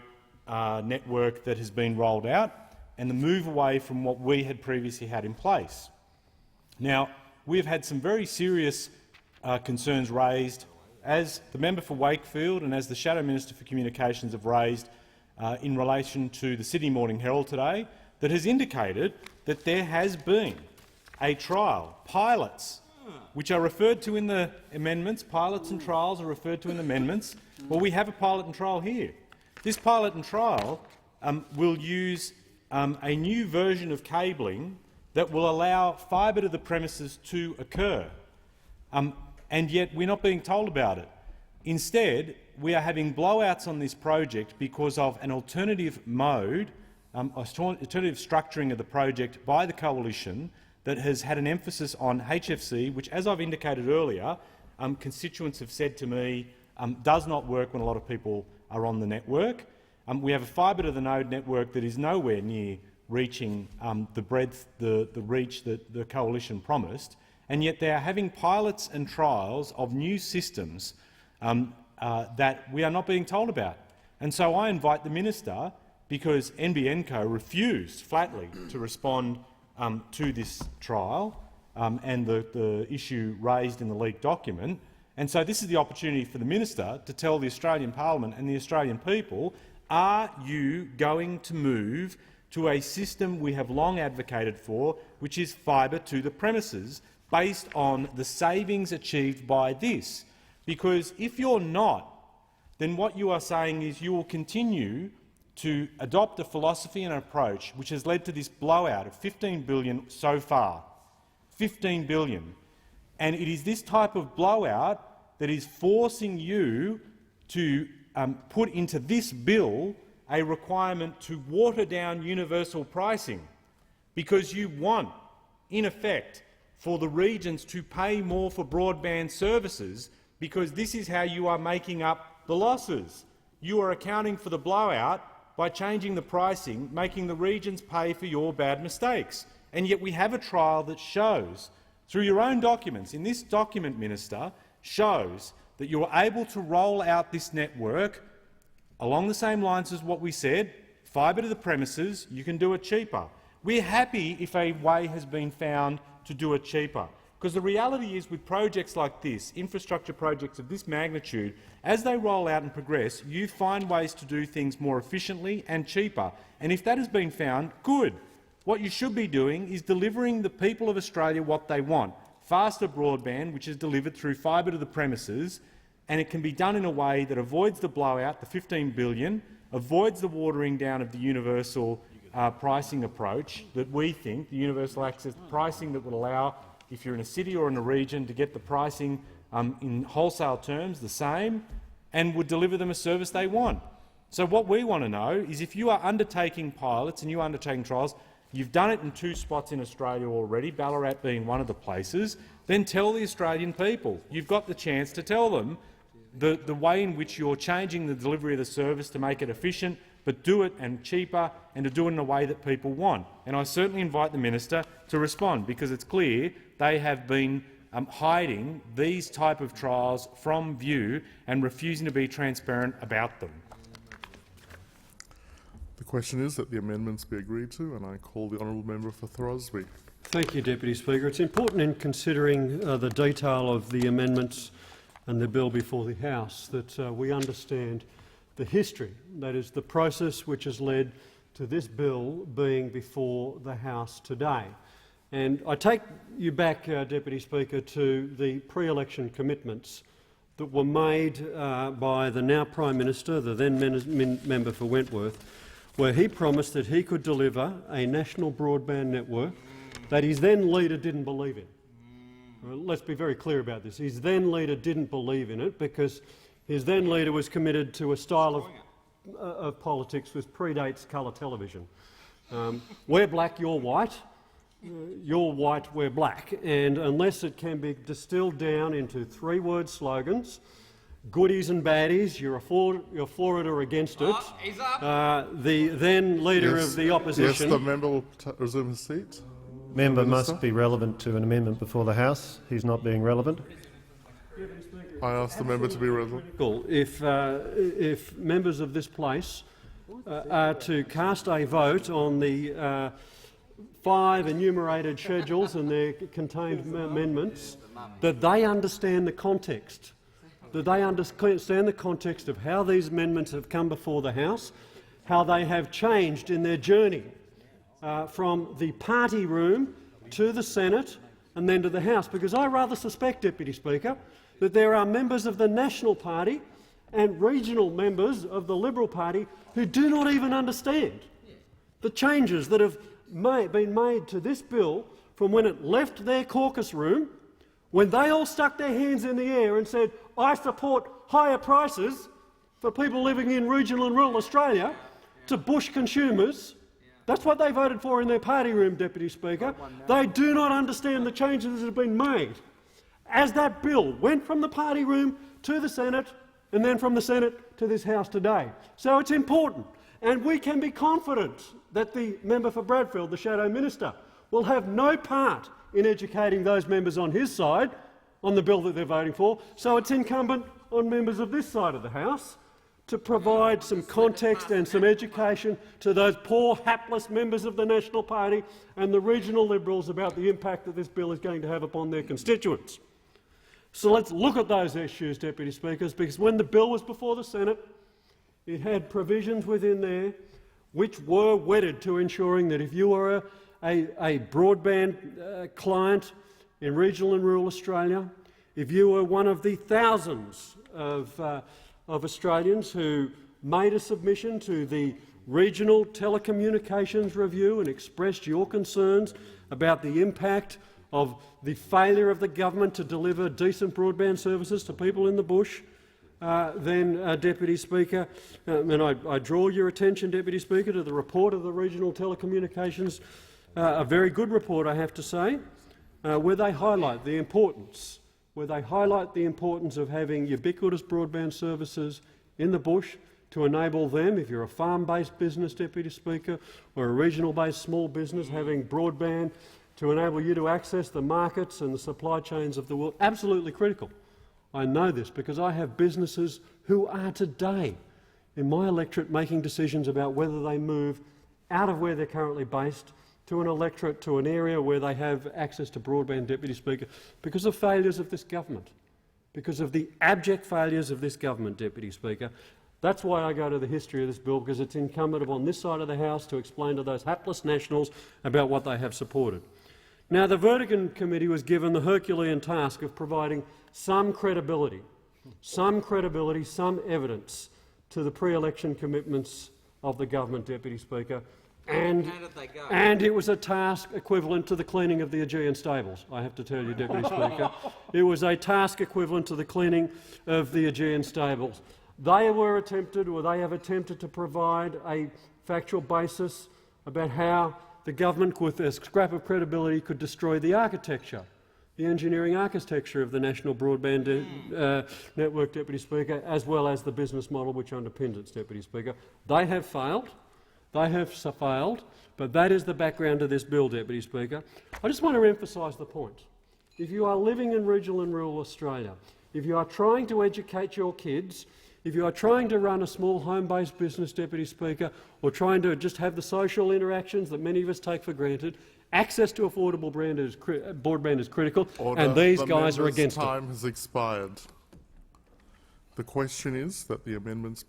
Speaker 10: network that has been rolled out, and the move away from what we had previously had in place. Now, we have had some very serious concerns raised, as the member for Wakefield and as the Shadow Minister for Communications have raised in relation to the Sydney Morning Herald today, that has indicated that there has been a trial, pilots, which are referred to in the amendments. Pilots and trials are referred to in the amendments. Well, we have a pilot and trial here. This pilot and trial will use a new version of cabling that will allow fibre to the premises to occur. And yet we're not being told about it. Instead, we are having blowouts on this project because of an alternative mode, alternative structuring of the project by the coalition that has had an emphasis on HFC, which, as I've indicated earlier, constituents have said to me does not work when a lot of people are on the network. We have a fibre-to-the-node network that is nowhere near reaching the breadth, the reach that the coalition promised, and yet they are having pilots and trials of new systems that we are not being told about. And so I invite the minister because NBN Co refused flatly to respond to this trial and the issue raised in the leaked document. And so this is the opportunity for the minister to tell the Australian Parliament and the Australian people, are you going to move to a system we have long advocated for, which is fibre to the premises, based on the savings achieved by this? Because if you're not, then what you are saying is you will continue to adopt a philosophy and an approach which has led to this blowout of $15 billion so far. $15 billion. And it is this type of blowout that is forcing you to put into this bill a requirement to water down universal pricing, because you want, in effect, for the regions to pay more for broadband services, because this is how you are making up the losses. You are accounting for the blowout by changing the pricing, making the regions pay for your bad mistakes. And yet we have a trial that shows, through your own documents, in this document, Minister, shows that you are able to roll out this network along the same lines as what we said, fibre to the premises, you can do it cheaper. We're happy if a way has been found to do it cheaper, because the reality is with projects like this, infrastructure projects of this magnitude, as they roll out and progress, you find ways to do things more efficiently and cheaper. And if that has been found, good. What you should be doing is delivering the people of Australia what they want: faster broadband, which is delivered through fibre to the premises, and it can be done in a way that avoids the blowout, the $15 billion, avoids the watering down of the universal pricing approach that we think, the universal access pricing that would allow, if you're in a city or in a region, to get the pricing in wholesale terms the same, and would deliver them a service they want. So what we want to know is, if you are undertaking pilots and you are undertaking trials, you've done it in 2 spots in Australia already, Ballarat being one of the places, then tell the Australian people. You've got the chance to tell them the way in which you're changing the delivery of the service to make it efficient, but do it and cheaper, and to do it in a way that people want. And I certainly invite the minister to respond, because it's clear they have been hiding these type of trials from view and refusing to be transparent about them.
Speaker 14: The question is that the amendments be agreed to, and I call the honourable member for Throsby.
Speaker 12: Thank you, Deputy Speaker. It's important in considering the detail of the amendments and the bill before the House that we understand the history, that is, the process which has led to this bill being before the House today. And I take you back, Deputy Speaker, to the pre-election commitments that were made by the now Prime Minister, the then member for Wentworth, where he promised that he could deliver a national broadband network that his then leader didn't believe in. Let's be very clear about this. His then leader didn't believe in it because his then leader was committed to a style of politics which predates colour television. We're black, you're white. You're white, we're black. And unless it can be distilled down into 3-word slogans, goodies and baddies, you're for it or against it, the then leader of the opposition—
Speaker 14: Yes, the member will resume his seat.
Speaker 8: Member must be relevant to an amendment before the House. He's not being relevant.
Speaker 14: I ask the member to be relevant.
Speaker 12: If members of this place are to cast a vote on the 5 enumerated schedules and their contained amendments, that they understand the context, that they understand the context of how these amendments have come before the House, how they have changed in their journey from the party room to the Senate and then to the House. Because I rather suspect, Deputy Speaker, that there are members of the National Party and regional members of the Liberal Party who do not even understand the changes that have been made to this bill from when it left their caucus room, when they all stuck their hands in the air and said, "I support higher prices for people living in regional and rural Australia," to Bush consumers. That's what they voted for in their party room, Deputy Speaker. They do not understand the changes that have been made as that bill went from the party room to the Senate and then from the Senate to this House today. So it's important, and we can be confident that the member for Bradfield, the Shadow Minister, will have no part in educating those members on his side on the bill that they're voting for. So it's incumbent on members of this side of the House to provide some context and some education to those poor, hapless members of the National Party and the regional Liberals about the impact that this bill is going to have upon their constituents. So let's look at those issues, Deputy Speakers, because when the bill was before the Senate, it had provisions within there which were wedded to ensuring that if you were a broadband client in regional and rural Australia, if you were one of the thousands of Australians who made a submission to the Regional Telecommunications Review and expressed your concerns about the impact of the failure of the government to deliver decent broadband services to people in the bush, Deputy Speaker, and I draw your attention, Deputy Speaker, to the report of the Regional Telecommunications, a very good report, I have to say, where they highlight the importance of having ubiquitous broadband services in the bush to enable them, if you're a farm-based business, Deputy Speaker, or a regional-based small business, having broadband to enable you to access the markets and the supply chains of the world. Absolutely critical. I know this because I have businesses who are today in my electorate making decisions about whether they move out of where they're currently based to an electorate, to an area where they have access to broadband, Deputy Speaker, because of failures of this government, because of the abject failures of this government, Deputy Speaker. That's why I go to the history of this bill, because it's incumbent upon this side of the House to explain to those hapless nationals about what they have supported. Now, the Vertigan Committee was given the Herculean task of providing some credibility, some evidence to the pre-election commitments of the government, Deputy Speaker. And it was a task equivalent to the cleaning of the Aegean stables, I have to tell you, Deputy Speaker. It was a task equivalent to the cleaning of the Aegean stables. They have attempted to provide a factual basis about how the government, with a scrap of credibility, could destroy the architecture, the engineering architecture of the National Broadband Network, Deputy Speaker, as well as the business model which underpins it, Deputy Speaker. They have failed. But that is the background to this bill, Deputy Speaker. I just want to emphasise the point. If you are living in regional and rural Australia, if you are trying to educate your kids, if you are trying to run a small home-based business, Deputy Speaker, or trying to just have the social interactions that many of us take for granted, access to affordable broadband is critical, and these guys are against it.
Speaker 14: The time has expired. The question is that the amendments